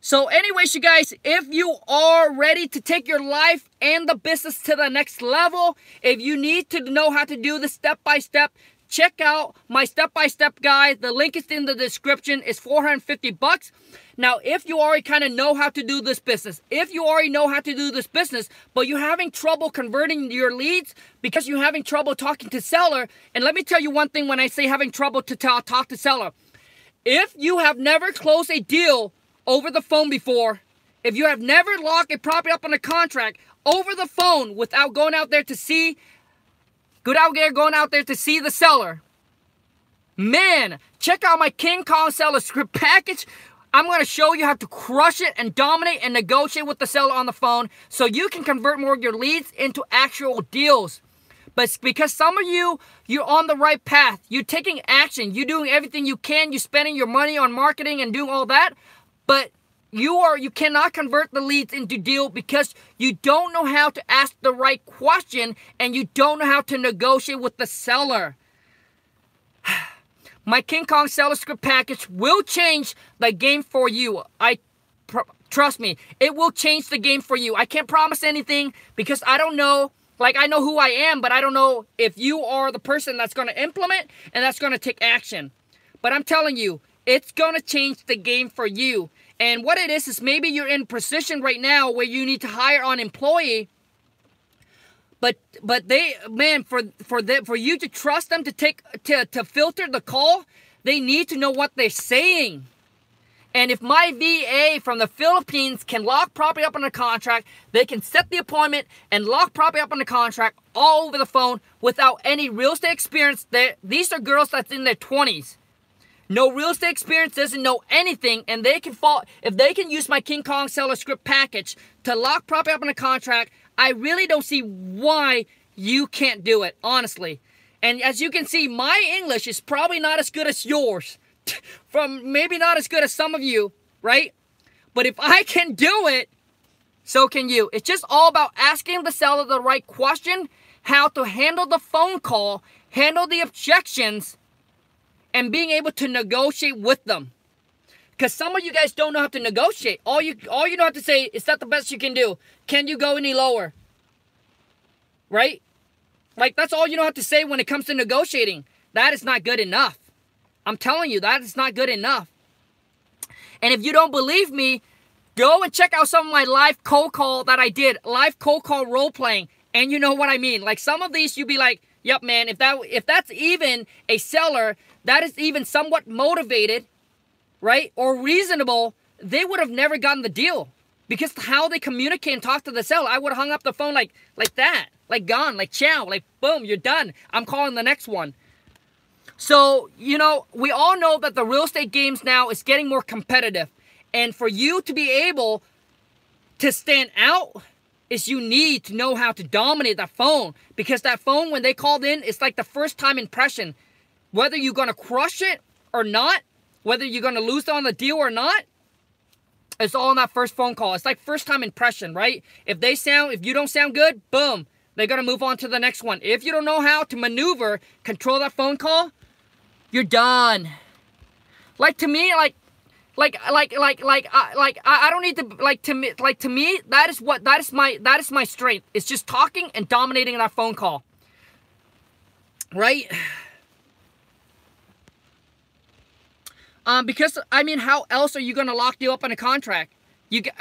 So anyways, you guys, if you are ready to take your life and the business to the next level, if you need to know how to do this step-by-step, check out my step-by-step guide. The link is in the description. It's $450. Now, if you already kind of know how to do this business, but you're having trouble converting your leads because you're having trouble talking to seller, and let me tell you one thing when I say having trouble to talk to seller. If you have never closed a deal over the phone before, if you have never locked a property up on a contract over the phone without going out there to see the seller, man, check out my King Khang Seller Script package. I'm going to show you how to crush it and dominate and negotiate with the seller on the phone so you can convert more of your leads into actual deals. But because some of you, you're on the right path. You're taking action. You're doing everything you can. You're spending your money on marketing and doing all that. But you cannot convert the leads into deal because you don't know how to ask the right question and you don't know how to negotiate with the seller. My King Khang Seller Script package will change the game for you. Trust me, it will change the game for you. I can't promise anything because I don't know. Like, I know who I am, but I don't know if you are the person that's going to implement and that's going to take action. But I'm telling you, it's going to change the game for you. And what it is maybe you're in a position right now where you need to hire an employee. But they, man, for you to trust them to filter the call, they need to know what they're saying. And if my VA from the Philippines can lock property up on a contract, they can set the appointment and lock property up on the contract all over the phone without any real estate experience. These are girls that's in their 20s. No real estate experience, doesn't know anything, and they can if they can use my King Khang Seller Script package to lock property up on a contract, I really don't see why you can't do it, honestly. And as you can see, my English is probably not as good as yours. Maybe not as good as some of you, right? But if I can do it, so can you. It's just all about asking the seller the right question, how to handle the phone call, handle the objections, and being able to negotiate with them. Because some of you guys don't know how to negotiate. All you know how to say, is that the best you can do? Can you go any lower? Right? Like, that's all you know how to say when it comes to negotiating. That is not good enough. I'm telling you, that is not good enough. And if you don't believe me, go and check out some of my live cold call that I did. Live cold call role playing. And you know what I mean. Like, some of these, you'd be like, yep, man, if that's even a seller that is even somewhat motivated, right, or reasonable, they would have never gotten the deal. Because how they communicate and talk to the seller, I would have hung up the phone like that. Like, gone, like, ciao, like, boom, you're done. I'm calling the next one. So, you know, we all know that the real estate games now is getting more competitive. And for you to be able to stand out, is you need to know how to dominate that phone. Because that phone, when they called in, it's like the first time impression. Whether you're going to crush it or not, whether you're going to lose on the deal or not, it's all in that first phone call. It's like first time impression, right? If you don't sound good, boom, they're going to move on to the next one. If you don't know how to maneuver, control that phone call, you're done. Like, to me, I don't need to, to me, that is my strength. It's just talking and dominating that phone call. Right? Because, I mean, how else are you going to lock you up in a contract?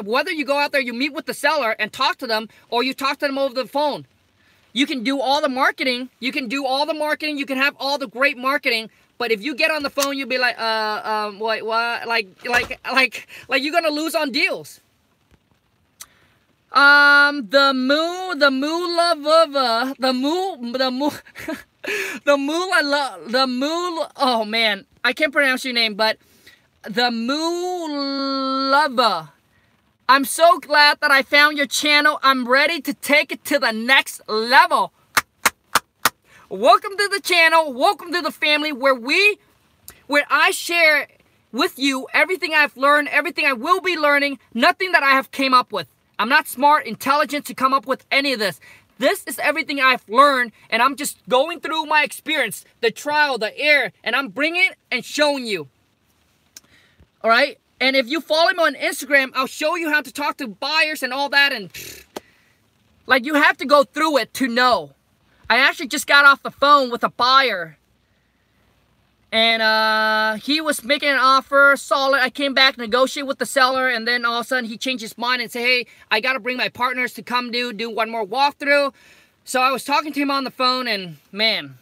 Whether you go out there, you meet with the seller and talk to them, or you talk to them over the phone. You can do all the marketing. You can have all the great marketing. But if you get on the phone, you'll be like, wait, what? Like you're going to lose on deals. Oh man, I can't pronounce your name, but the Moo Lover. I'm so glad that I found your channel. I'm ready to take it to the next level. Welcome to the channel. Welcome to the family where I share with you everything I've learned, everything I will be learning, nothing that I have came up with. I'm not smart, intelligent to come up with any of this. This is everything I've learned, and I'm just going through my experience, the trial, the error, and I'm bringing it and showing you. All right? And if you follow me on Instagram, I'll show you how to talk to buyers and all that, and like, you have to go through it to know. I actually just got off the phone with a buyer, and he was making an offer, solid. I came back, negotiate with the seller, and then all of a sudden he changed his mind and said, hey, I got to bring my partners to come do one more walkthrough. So I was talking to him on the phone, and man.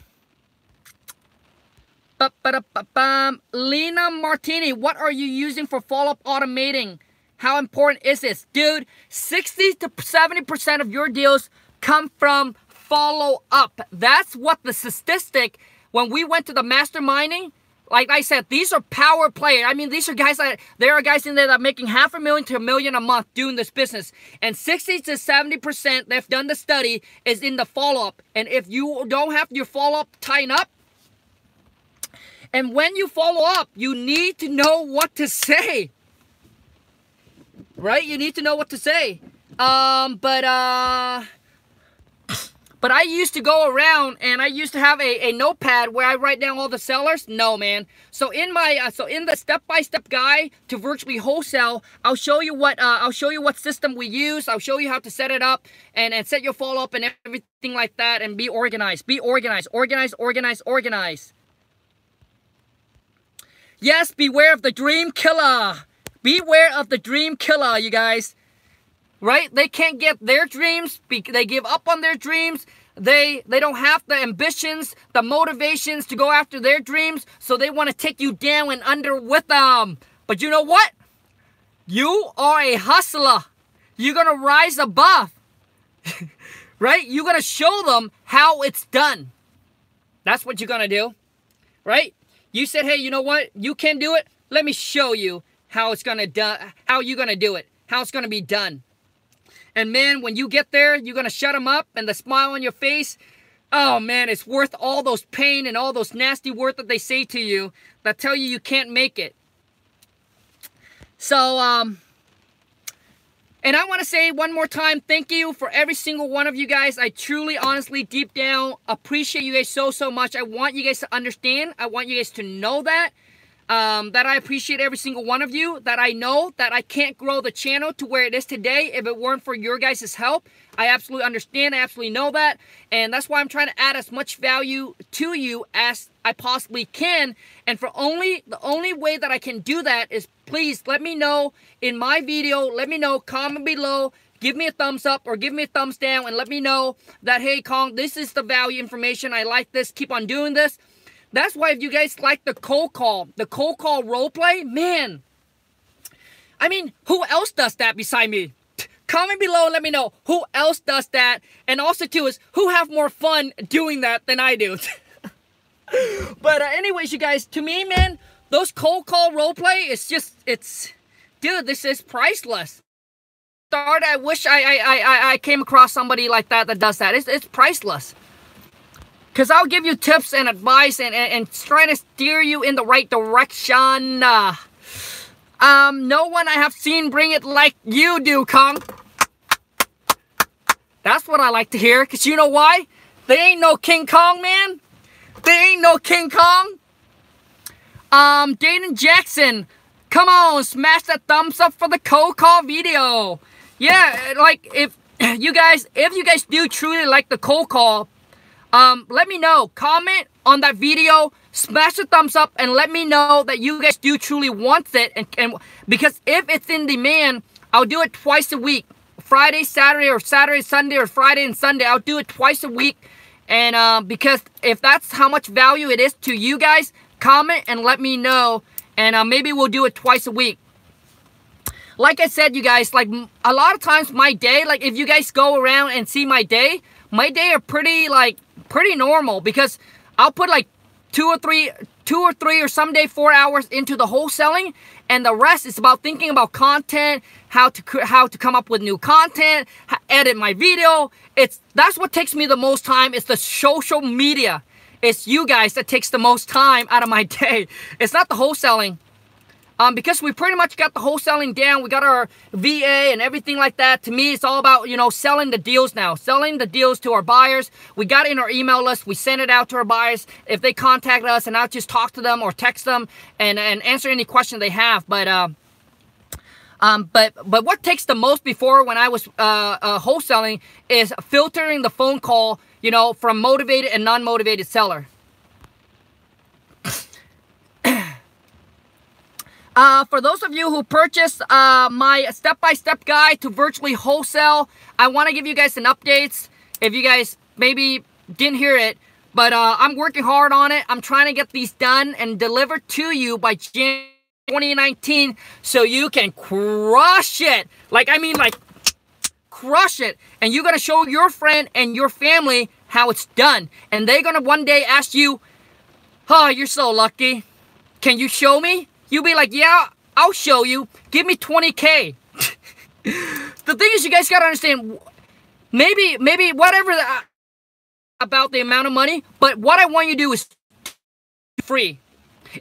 Lena Martini, what are you using for follow-up automating? How important is this? Dude, 60 to 70% of your deals come from follow-up. That's what the statistic, when we went to the masterminding, like I said, these are power players. I mean, these are guys there are guys in there that are making $500,000 to $1 million a month doing this business. And 60 to 70%, they've done the study, is in the follow-up. And if you don't have your follow-up tied up, and when you follow up, you need to know what to say. Right? You need to know what to say. But I used to go around, and I used to have a notepad where I write down all the sellers. No, man. So in the step-by-step guide to virtually wholesale, I'll show you what system we use. I'll show you how to set it up and set your follow-up and everything like that, and be organized. Be organized. Organize, organize, organize. Yes, beware of the dream killer. Beware of the dream killer, you guys. Right? They can't get their dreams. They give up on their dreams. They don't have the ambitions, the motivations to go after their dreams. So they want to take you down and under with them. But you know what? You are a hustler. You're going to rise above. Right? You're going to show them how it's done. That's what you're going to do. Right? You said, hey, you know what? You can do it. Let me show you how it's going to how you're going to do it. How it's going to be done. And man, when you get there, you're going to shut them up, and the smile on your face, oh man, it's worth all those pain and all those nasty words that they say to you that tell you you can't make it. So, And I want to say one more time, thank you for every single one of you guys. I truly, honestly, deep down, appreciate you guys so, so much. I want you guys to understand. I want you guys to know that. That I appreciate every single one of you. That I know that I can't grow the channel to where it is today if it weren't for your guys' help. I absolutely understand. I absolutely know that. And that's why I'm trying to add as much value to you as I possibly can. And the only way that I can do that is please let me know in my video. Let me know, comment below, give me a thumbs up or give me a thumbs down, and let me know that, hey, Khang, this is the value information. I like this. Keep on doing this. That's why if you guys like the cold call role play, man, I mean, who else does that beside me? Comment below and let me know who else does that. And also, too, is who have more fun doing that than I do. But anyways, you guys, to me, man, those cold call role play, dude, this is priceless. I wish I came across somebody like that does that. It's priceless. Because I'll give you tips and advice and try to steer you in the right direction. No one I have seen bring it like you do, Khang. That's what I like to hear. Because you know why? They ain't no King Khang, man. They ain't no King Khang. Dayton Jackson, come on, smash that thumbs up for the cold call video. Yeah, like if you guys do truly like the cold call, let me know. Comment on that video, smash the thumbs up, and let me know that you guys do truly want it. And because if it's in demand, I'll do it twice a week. Friday, Saturday, or Saturday, Sunday, or Friday and Sunday. I'll do it twice a week. And because if that's how much value it is to you guys, comment and let me know. And maybe we'll do it twice a week. Like I said, you guys, like a lot of times my day, like if you guys go around and see my day are pretty normal, because I'll put like two or three or someday 4 hours into the wholesaling, and the rest is about thinking about content, how to come up with new content, edit my video. That's what takes me the most time. It's the social media. It's you guys that takes the most time out of my day. It's not the wholesaling. Because we pretty much got the wholesaling down. We got our VA and everything like that. To me, it's all about, you know, selling the deals now. Selling the deals to our buyers. We got it in our email list. We send it out to our buyers. If they contact us, and I'll just talk to them or text them and answer any question they have. But what takes the most before when I was wholesaling is filtering the phone call, you know, from motivated and non-motivated seller. For those of you who purchased my step-by-step guide to virtually wholesale, I want to give you guys an update. If you guys maybe didn't hear it, but I'm working hard on it. I'm trying to get these done and delivered to you by January 2019 so you can crush it. Like, I mean, like, crush it. And you're going to show your friend and your family how it's done. And they're going to one day ask you, oh, you're so lucky. Can you show me? You'll be like, yeah, I'll show you. Give me 20K. The thing is, you guys got to understand, maybe whatever about the amount of money, but what I want you to do is free.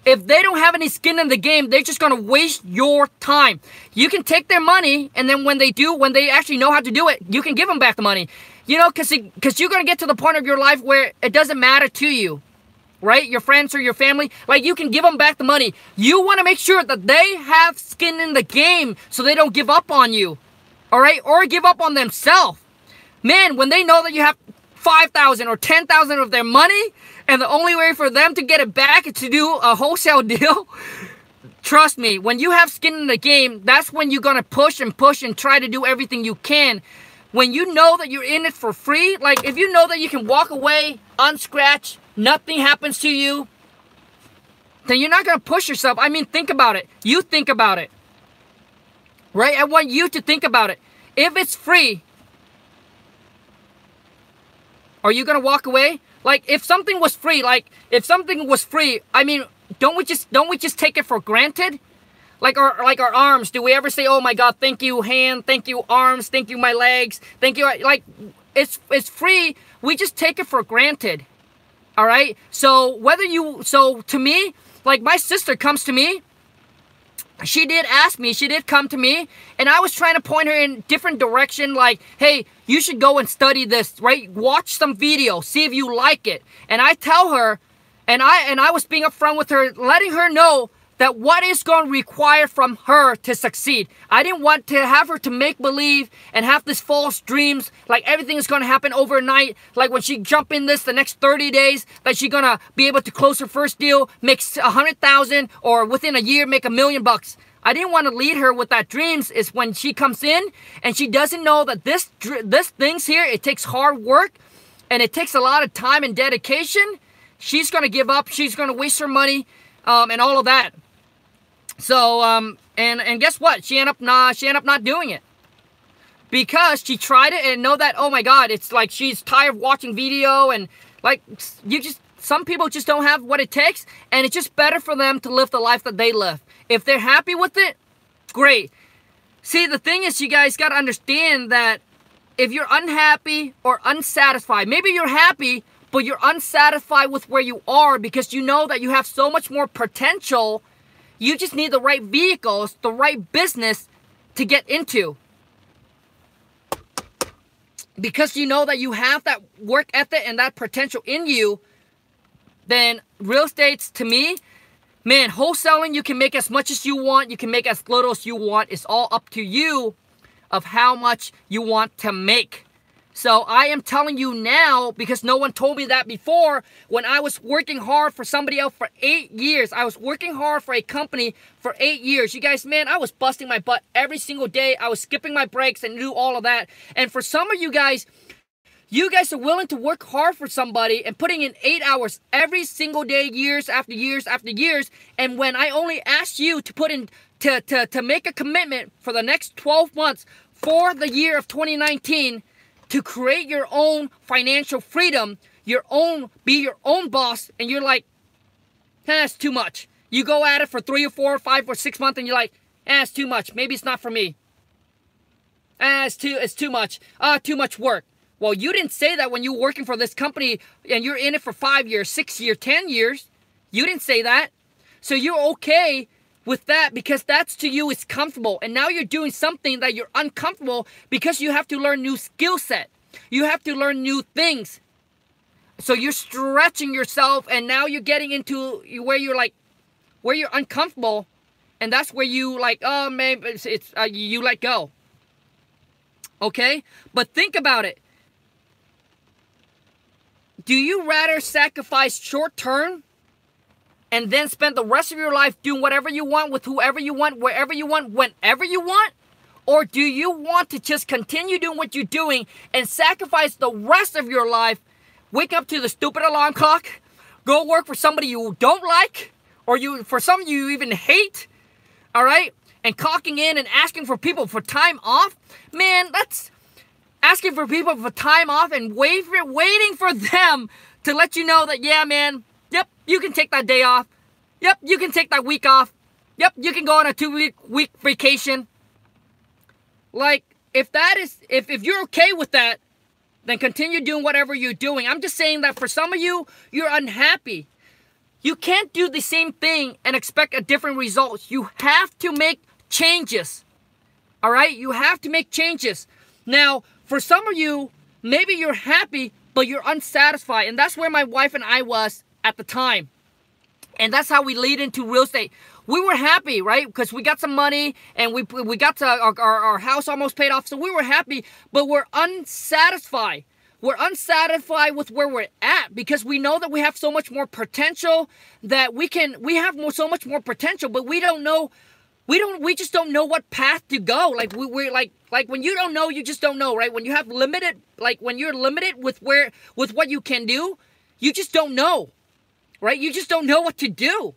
If they don't have any skin in the game, they're just going to waste your time. You can take their money, and then when they actually know how to do it, you can give them back the money. You know, because you're going to get to the point of your life where it doesn't matter to you. Right? Your friends or your family, like, you can give them back the money. You want to make sure that they have skin in the game so they don't give up on you. All right? Or give up on themselves. Man, when they know that you have 5,000 or 10,000 of their money, and the only way for them to get it back is to do a wholesale deal, trust me, when you have skin in the game, that's when you're going to push and try to do everything you can. When you know that you're in it for free, like if you know that you can walk away unscratched, nothing happens to you, then you're not going to push yourself. I mean, think about it. You think about it. Right? I want you to think about it. If it's free, are you going to walk away? Like, if something was free, I mean, don't we just take it for granted? Like our arms, do we ever say, oh my God, thank you hand, thank you arms, thank you my legs, thank you, like, it's free, we just take it for granted. All right? So to me, like, my sister comes to me she did ask me, she did come to me, and I was trying to point her in different direction, like, hey, you should go and study this, right? Watch some videos, see if you like it. And I tell her, and I was being upfront with her, letting her know that what is going to require from her to succeed. I didn't want to have her to make believe and have this false dreams, like everything is going to happen overnight, like when she jump in this the next 30 days, that she's going to be able to close her first deal, make 100,000, or within a year make $1 million. I didn't want to lead her with that dreams. Is when she comes in and she doesn't know that this things here, it takes hard work and it takes a lot of time and dedication. She's going to give up. She's going to waste her money and all of that. So, and guess what? She ended up not doing it. Because she tried it and know that, oh my God, it's like she's tired of watching video, and like, some people just don't have what it takes, and it's just better for them to live the life that they live. If they're happy with it, great. See, the thing is, you guys got to understand that if you're unhappy or unsatisfied, maybe you're happy, but you're unsatisfied with where you are because you know that you have so much more potential. You just need the right vehicles, the right business to get into. Because you know that you have that work ethic and that potential in you, then real estate's, to me, man, wholesaling, you can make as much as you want. You can make as little as you want. It's all up to you of how much you want to make. So I am telling you now, because no one told me that before, when I was working hard for somebody else for 8 years. I was working hard for a company for 8 years. You guys, man, I was busting my butt every single day. I was skipping my breaks and do all of that. And for some of you guys are willing to work hard for somebody and putting in 8 hours every single day, years after years after years. And when I only asked you to put in, to make a commitment for the next 12 months for the year of 2019, to create your own financial freedom, be your own boss, and you're like, that's too much. You go at it for 3 or 4 or 5 or 6 months, and you're like, it's too much. Maybe it's not for me. It's too much. Too much work. Well, you didn't say that when you were working for this company and you're in it for 5 years, 6 years, 10 years. You didn't say that. So you're okay with that because that's, to you, is comfortable. And now you're doing something that you're uncomfortable because you have to learn new skill set. You have to learn new things. So you're stretching yourself, and now you're getting into where you're like, where you're uncomfortable, and that's where you like, oh man, you let go. Okay? But think about it. Do you rather sacrifice short term and then spend the rest of your life doing whatever you want with whoever you want, wherever you want, whenever you want? Or do you want to just continue doing what you're doing and sacrifice the rest of your life, wake up to the stupid alarm clock, go work for somebody you don't like, or for some you even hate, all right? And clocking in and asking for people for time off? Man, that's asking for people for time off and waiting for them to let you know that, yeah, man, yep, you can take that day off. Yep, you can take that week off. Yep, you can go on a 2-week vacation. Like, if you're okay with that, then continue doing whatever you're doing. I'm just saying that for some of you, you're unhappy. You can't do the same thing and expect a different result. You have to make changes. All right? You have to make changes. Now, for some of you, maybe you're happy, but you're unsatisfied. And that's where my wife and I was at the time. And that's how we lead into real estate. We were happy, right? Because we got some money and we got our house almost paid off. So we were happy, but we're unsatisfied. We're unsatisfied with where we're at because we know that we have so much more potential, that we have so much more potential, but we just don't know what path to go. Like we're like when you don't know, you just don't know, right? When you have limited, like when you're limited with what you can do, you just don't know, right? You just don't know what to do.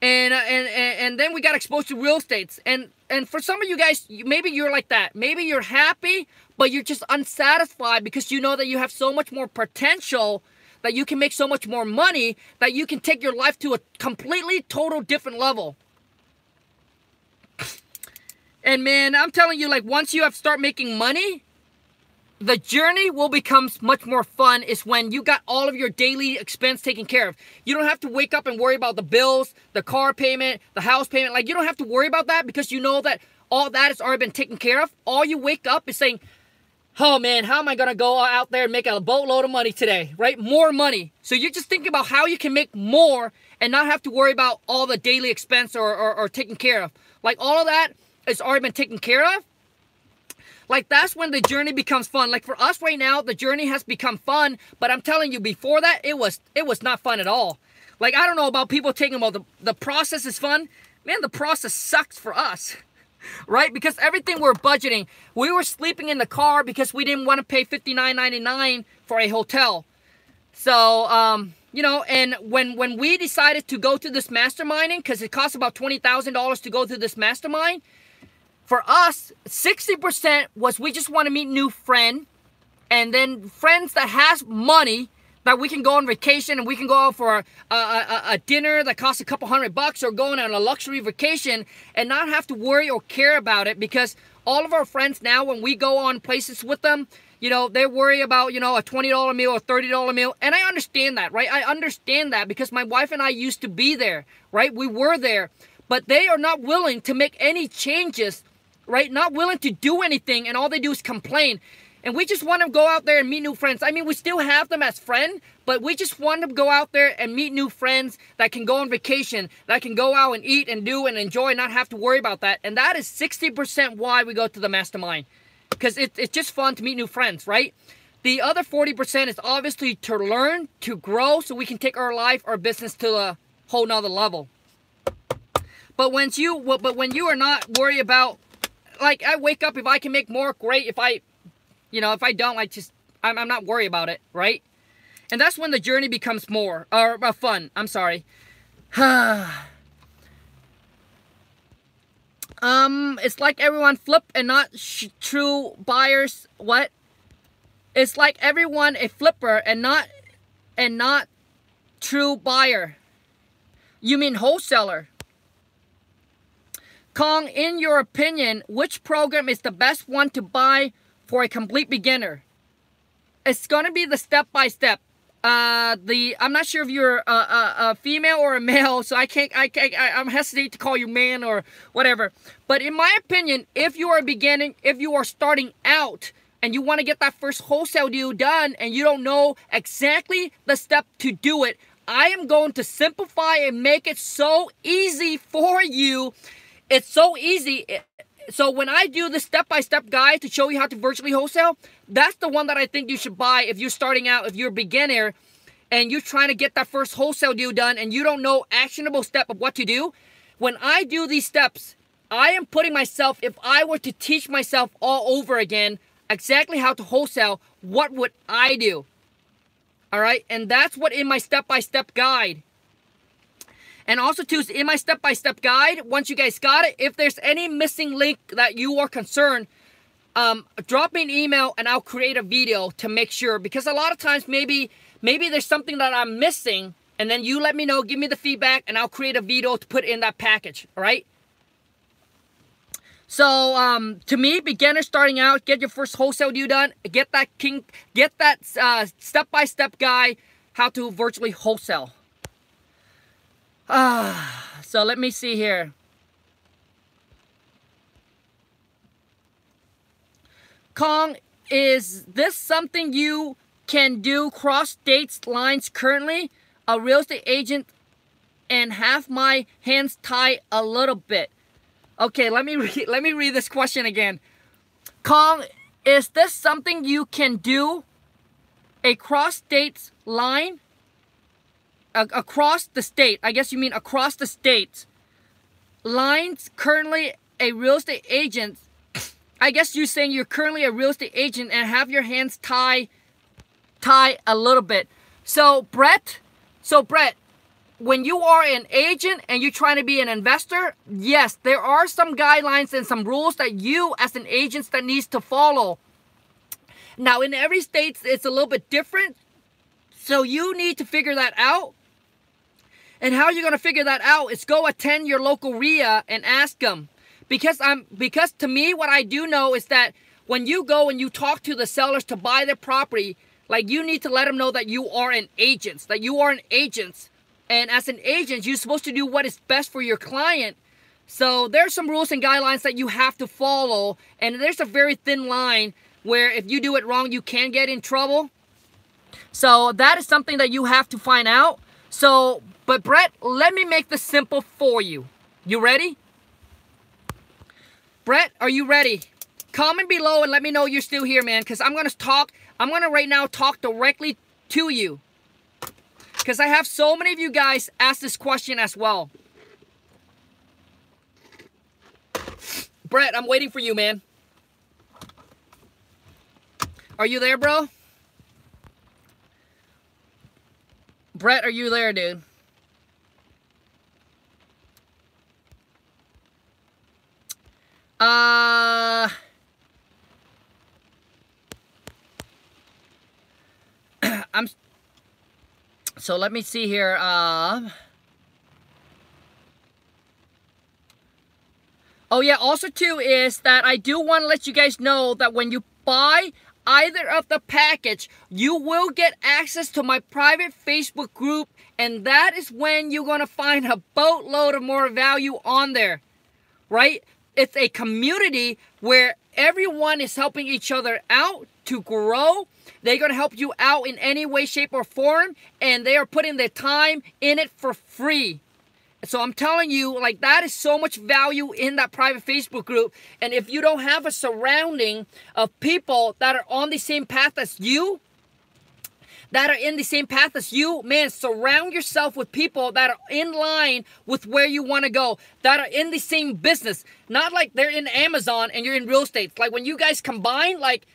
And then we got exposed to real estate. And for some of you guys, maybe you're like that. Maybe you're happy, but you're just unsatisfied because you know that you have so much more potential, that you can make so much more money, that you can take your life to a completely, total different level. And man, I'm telling you, like, once you start making money, the journey will become much more fun is when you got all of your daily expense taken care of. You don't have to wake up and worry about the bills, the car payment, the house payment. Like, you don't have to worry about that because you know that all that has already been taken care of. All you wake up is saying, oh man, how am I going to go out there and make a boatload of money today, right? More money. So you're just thinking about how you can make more and not have to worry about all the daily expense or taken care of. Like, all of that has already been taken care of. Like, that's when the journey becomes fun. Like, for us right now, the journey has become fun. But I'm telling you, before that, it was not fun at all. Like, I don't know about people taking about the process is fun. Man, the process sucks for us, right? Because everything we're budgeting, we were sleeping in the car because we didn't want to pay $59.99 for a hotel. So, you know, and when we decided to go to this masterminding, because it costs about $20,000 to go to this mastermind, for us, 60% was we just want to meet new friends, and then friends that has money that we can go on vacation and we can go out for a dinner that costs a couple $100 or going on a luxury vacation and not have to worry or care about it, because all of our friends now, when we go on places with them, you know, they worry about, you know, a $20 meal or $30 meal. And I understand that, right? I understand that because my wife and I used to be there, right? We were there, but they are not willing to make any changes, right? Not willing to do anything, and all they do is complain. And we just want to go out there and meet new friends. I mean, we still have them as friends, but we just want to go out there and meet new friends that can go on vacation, that can go out and eat and do and enjoy and not have to worry about that. And that is 60% why we go to the mastermind, because it's just fun to meet new friends, right? The other 40% is obviously to learn, to grow, so we can take our life, our business to a whole nother level. But when you are not worried about, like, I wake up, if I can make more, great. If I don't, I'm not worried about it, right? And that's when the journey becomes more, or fun, I'm sorry. It's like everyone flip and not true buyers. What? It's like everyone a flipper and not true buyer. You mean wholesaler? Kong, in your opinion, which program is the best one to buy for a complete beginner? It's going to be the step-by-step. I'm not sure if you're a female or a male, so I'm hesitate to call you man or whatever. But in my opinion, if you are beginning, if you are starting out and you want to get that first wholesale deal done and you don't know exactly the step to do it, I am going to simplify and make it so easy for you. It's so easy. So when I do the step-by-step guide to show you how to virtually wholesale, that's the one that I think you should buy if you're starting out, if you're a beginner, and you're trying to get that first wholesale deal done and you don't know actionable step of what to do. When I do these steps, I am putting myself, if I were to teach myself all over again exactly how to wholesale, what would I do? All right? And that's what in my step-by-step guide. And also, too, in my step-by-step guide, once you guys got it, if there's any missing link that you are concerned, drop me an email and I'll create a video to make sure. Because a lot of times, maybe there's something that I'm missing, and then you let me know, give me the feedback, and I'll create a video to put in that package, all right? So, to me, beginner starting out, get your first wholesale deal done, get that step-by-step guide, how to virtually wholesale. So let me see here. Kong, is this something you can do cross states lines currently? A real estate agent and have my hands tied a little bit. Okay, let me read this question again. Kong, is this something you can do? A cross states line? Across the state, I guess you mean across the states lines, currently a real estate agent. I guess you're saying you're currently a real estate agent and have your hands tied a little bit. So Brett, when you are an agent and you're trying to be an investor, yes, there are some guidelines and some rules that you as an agent that needs to follow. Now in every state it's a little bit different, so you need to figure that out. And how you're going to figure that out is go attend your local RIA and ask them. Because to me, what I do know is that when you go and you talk to the sellers to buy their property, like, you need to let them know that you are an agent, and as an agent, you're supposed to do what is best for your client. So there's some rules and guidelines that you have to follow, and there's a very thin line where if you do it wrong, you can get in trouble. So that is something that you have to find out. So, but Brett, let me make this simple for you. You ready? Brett, are you ready? Comment below and let me know you're still here, man, because I'm going to right now talk directly to you. Because I have so many of you guys ask this question as well. Brett, I'm waiting for you, man. Are you there, bro? Brett, are you there, dude? So let me see here. Oh yeah, also too is that I do want to let you guys know that when you buy either of the package, you will get access to my private Facebook group, and that is when you're going to find a boatload of more value on there, right? It's a community where everyone is helping each other out to grow. They're going to help you out in any way, shape, or form, and they are putting their time in it for free. So I'm telling you, like, that is so much value in that private Facebook group. And if you don't have a surrounding of people that are on the same path as you, man, surround yourself with people that are in line with where you want to go, that are in the same business. Not like they're in Amazon and you're in real estate. Like, when you guys combine, like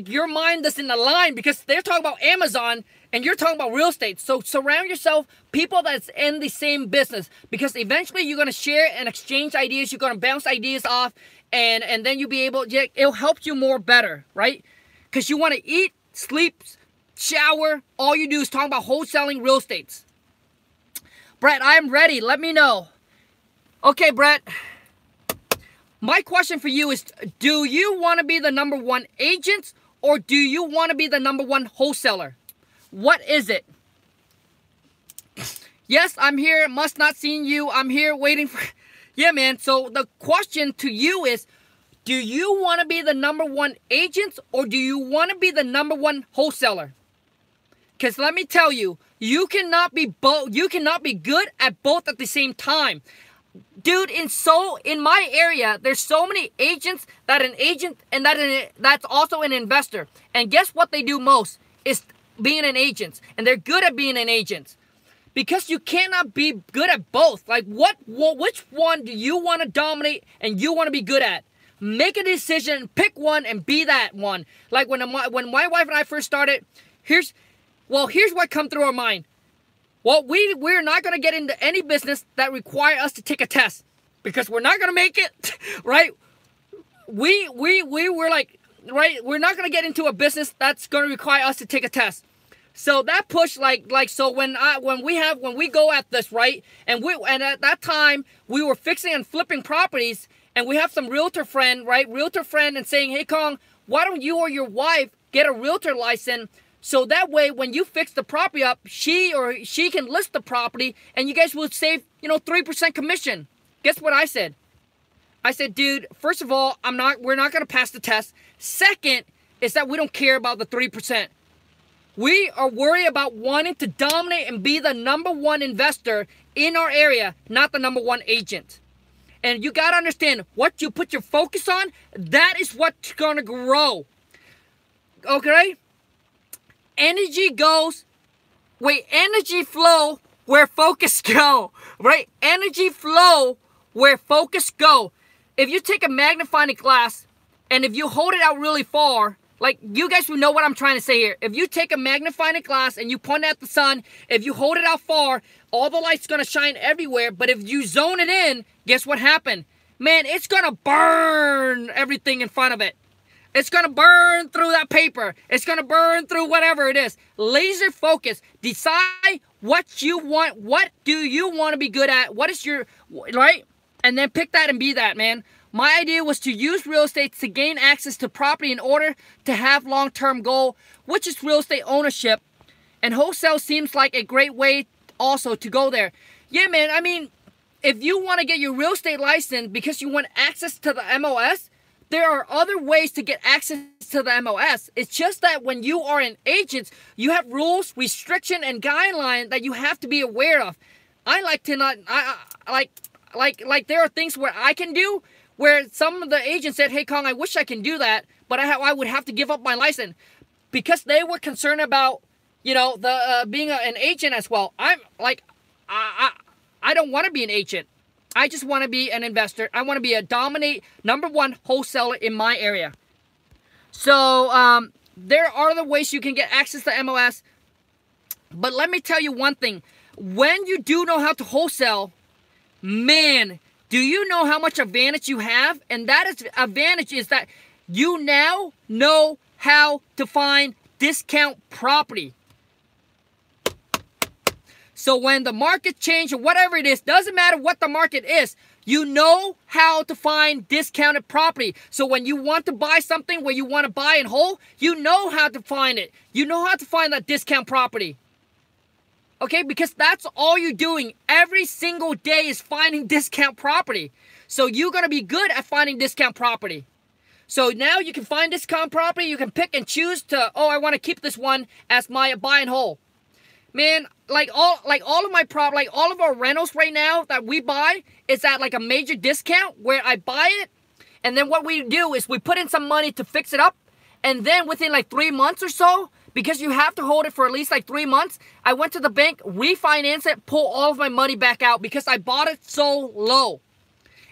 your mind doesn't align because they're talking about Amazon and you're talking about real estate. So surround yourself people that's in the same business, because eventually you're going to share and exchange ideas. You're going to bounce ideas off, and then you'll be able, it'll help you more better, right? Because you want to eat, sleep, shower. All you do is talk about wholesaling real estate. Brett, I'm ready. Let me know. Okay, Brett. My question for you is, do you want to be the #1 agent, or do you want to be the #1 wholesaler? What is it? Yes, I'm here. Must not seen you. I'm here waiting for... Yeah, man. So the question to you is, do you want to be the #1 agent, or do you want to be the #1 wholesaler? Because let me tell you, you cannot be both. You cannot be good at both at the same time. Dude, in my area, there's so many agents that an agent and that's also an investor. And guess what they do most is being an agent. And they're good at being an agent. Because you cannot be good at both. Like, which one do you want to dominate and you want to be good at? Make a decision, pick one, and be that one. Like when my wife and I first started, here's what come through our mind. Well, we're not going to get into any business that require us to take a test, because we're not going to make it, right? We were like, right, we're not going to get into a business that's going to require us to take a test. So that push, so when we go at this, right, and at that time we were fixing and flipping properties, and we have some realtor friend, and saying, hey Kong, why don't you or your wife get a realtor license? So that way, when you fix the property up, she can list the property, and you guys will save, 3% commission. Guess what I said? I said, dude, first of all, we're not gonna pass the test. Second is that we don't care about the 3%. We are worried about wanting to dominate and be the #1 investor in our area, not the #1 agent. And you gotta understand, what you put your focus on, that is what's gonna grow. Okay? Energy flow where focus go, right? Energy flow where focus go. If you take a magnifying glass and if you hold it out really far, like, you guys will know what I'm trying to say here. If you take a magnifying glass and you point it at the sun, if you hold it out far, all the light's gonna shine everywhere. But if you zone it in, guess what happened? Man, it's gonna burn everything in front of it. It's going to burn through that paper. It's going to burn through whatever it is. Laser focus. Decide what you want. What do you want to be good at? What is your, right? And then pick that and be that, man. My idea was to use real estate to gain access to property in order to have long-term goal, which is real estate ownership. And wholesale seems like a great way also to go there. Yeah, man, I mean, if you want to get your real estate license because you want access to the MOS, there are other ways to get access to the MOS. It's just that when you are an agent, you have rules, restriction, and guidelines that you have to be aware of. I like to not, like there are things where I can do, where some of the agents said, hey, Khang, I wish I can do that, but I would have to give up my license because they were concerned about, you know, the being an agent as well. I'm like, I don't want to be an agent. I just want to be an investor. I want to be a dominate #1 wholesaler in my area. So there are other ways you can get access to MOS. But let me tell you one thing. When you do know how to wholesale, man, do you know how much advantage you have? And that is advantage is that you now know how to find discount property. So when the market changes or whatever it is, doesn't matter what the market is, you know how to find discounted property. So when you want to buy something where you want to buy in whole, you know how to find it. You know how to find that discount property. Okay, because that's all you're doing every single day is finding discount property. So you're going to be good at finding discount property. So now you can find discount property. You can pick and choose to, oh, I want to keep this one as my buy and hold. Man, like all of our rentals right now that we buy is at like a major discount where I buy it, and then what we do is we put in some money to fix it up, and then within like 3 months or so, because you have to hold it for at least like 3 months, I went to the bank, refinance it, pull all of my money back out because I bought it so low.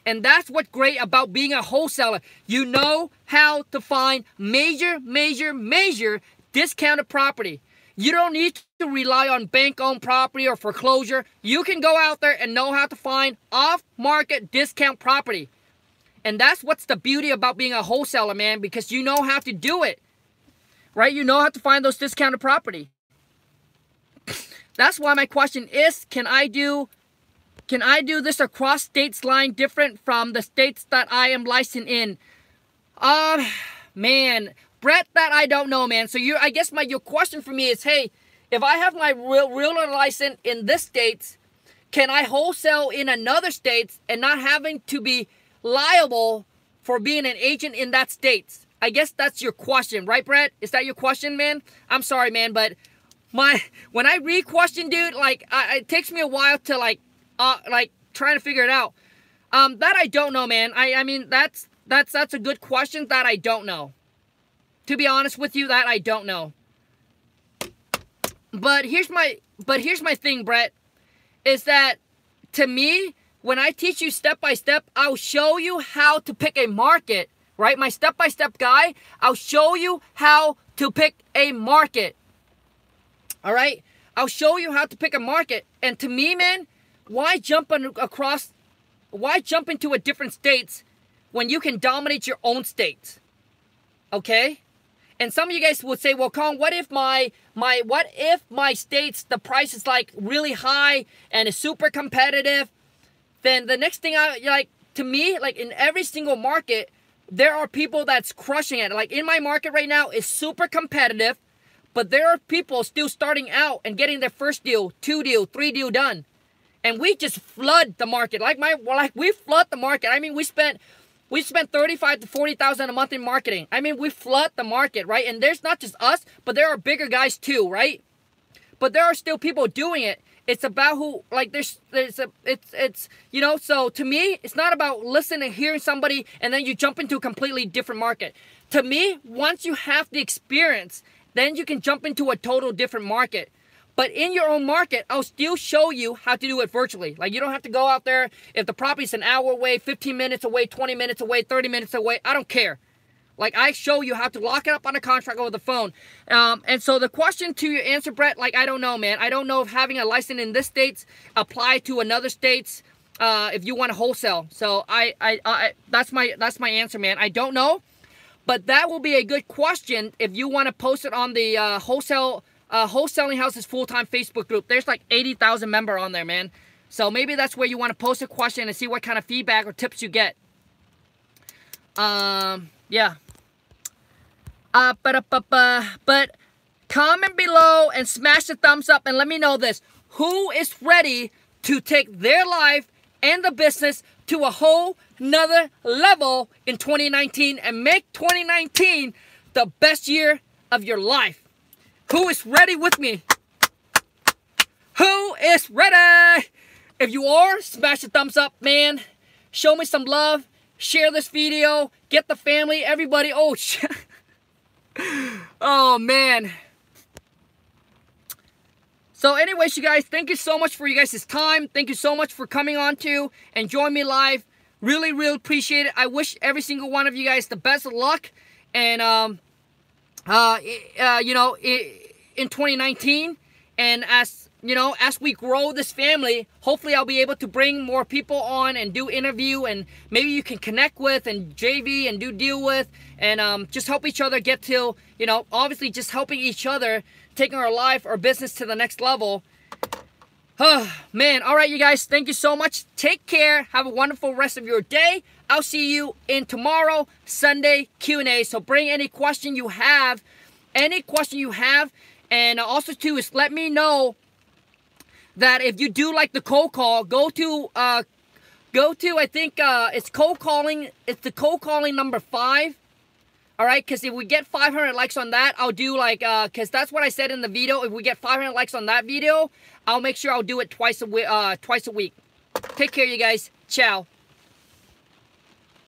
And that's what's great about being a wholesaler. You know how to find major discounted property. You don't need to rely on bank-owned property or foreclosure. You can go out there and know how to find off-market discount property. And that's what's the beauty about being a wholesaler, man, because you know how to do it. Right? You know how to find those discounted property. That's why my question is, can I do this across states line different from the states that I am licensed in? Man, Brett, that I don't know, man. So I guess your question for me is, hey, if I have my realtor license in this state, can I wholesale in another state and not having to be liable for being an agent in that state? I guess that's your question, right, Brett? Is that your question, man? I'm sorry, man, but when I read question, dude, like it takes me a while to like trying to figure it out. That I don't know, man. I mean that's a good question that I don't know. To be honest with you, that I don't know. But here's my thing, Brett, is that to me, when I teach you step by step, I'll show you how to pick a market, right? My step-by-step guide, I'll show you how to pick a market. All right? I'll show you how to pick a market. And to me, man, why jump into a different states when you can dominate your own states? Okay? And some of you guys would say, well, Khang, what if my states, the price is like really high and it's super competitive? Then the next thing to me, like in every single market, there are people that's crushing it. Like in my market right now, it's super competitive, but there are people still starting out and getting their first deal, 2 deal, 3 deal done. And we just flood the market. We flood the market. I mean, we spent $35,000 to $40,000 a month in marketing. I mean, we flood the market, right? And there's not just us, but there are bigger guys too, right? But there are still people doing it. It's about who, like, you know, so to me, it's not about listening and hearing somebody and then you jump into a completely different market. To me, once you have the experience, then you can jump into a total different market. But in your own market, I'll still show you how to do it virtually. Like, you don't have to go out there. If the property's an hour away, 15 minutes away, 20 minutes away, 30 minutes away, I don't care. Like, I show you how to lock it up on a contract over the phone. And so the question to your answer, Brett, like, I don't know, man. I don't know if having a license in this state apply to another states if you want to wholesale. So that's my answer, man. I don't know. But that will be a good question if you want to post it on the Wholesaling Houses full-time Facebook group. There's like 80,000 members on there, man. So maybe that's where you want to post a question and see what kind of feedback or tips you get. Yeah. But comment below and smash the thumbs up and let me know this. Who is ready to take their life and the business to a whole nother level in 2019 and make 2019 the best year of your life? Who is ready with me? Who is ready? If you are, smash the thumbs up, man. Show me some love. Share this video. Get the family, everybody. Oh, shit. Oh, man. So anyways, you guys, thank you so much for you guys' time. Thank you so much for coming on to and join me live. Really, really appreciate it. I wish every single one of you guys the best of luck. And, you know, in 2019. And as, you know, as we grow this family, hopefully I'll be able to bring more people on and do interview. And maybe you can connect with and JV and do deal with. And just help each other get to, you know, obviously just helping each other, taking our life, our business to the next level. Oh, man. All right, you guys. Thank you so much. Take care. Have a wonderful rest of your day. I'll see you in tomorrow, Sunday Q&A. So bring any question you have. And also, too, is let me know that if you do like the cold call, go to I think, it's cold calling. It's the cold calling number 5. All right, because if we get 500 likes on that, I'll do like, because that's what I said in the video. If we get 500 likes on that video, I'll make sure I'll do it twice a week. Take care, you guys. Ciao.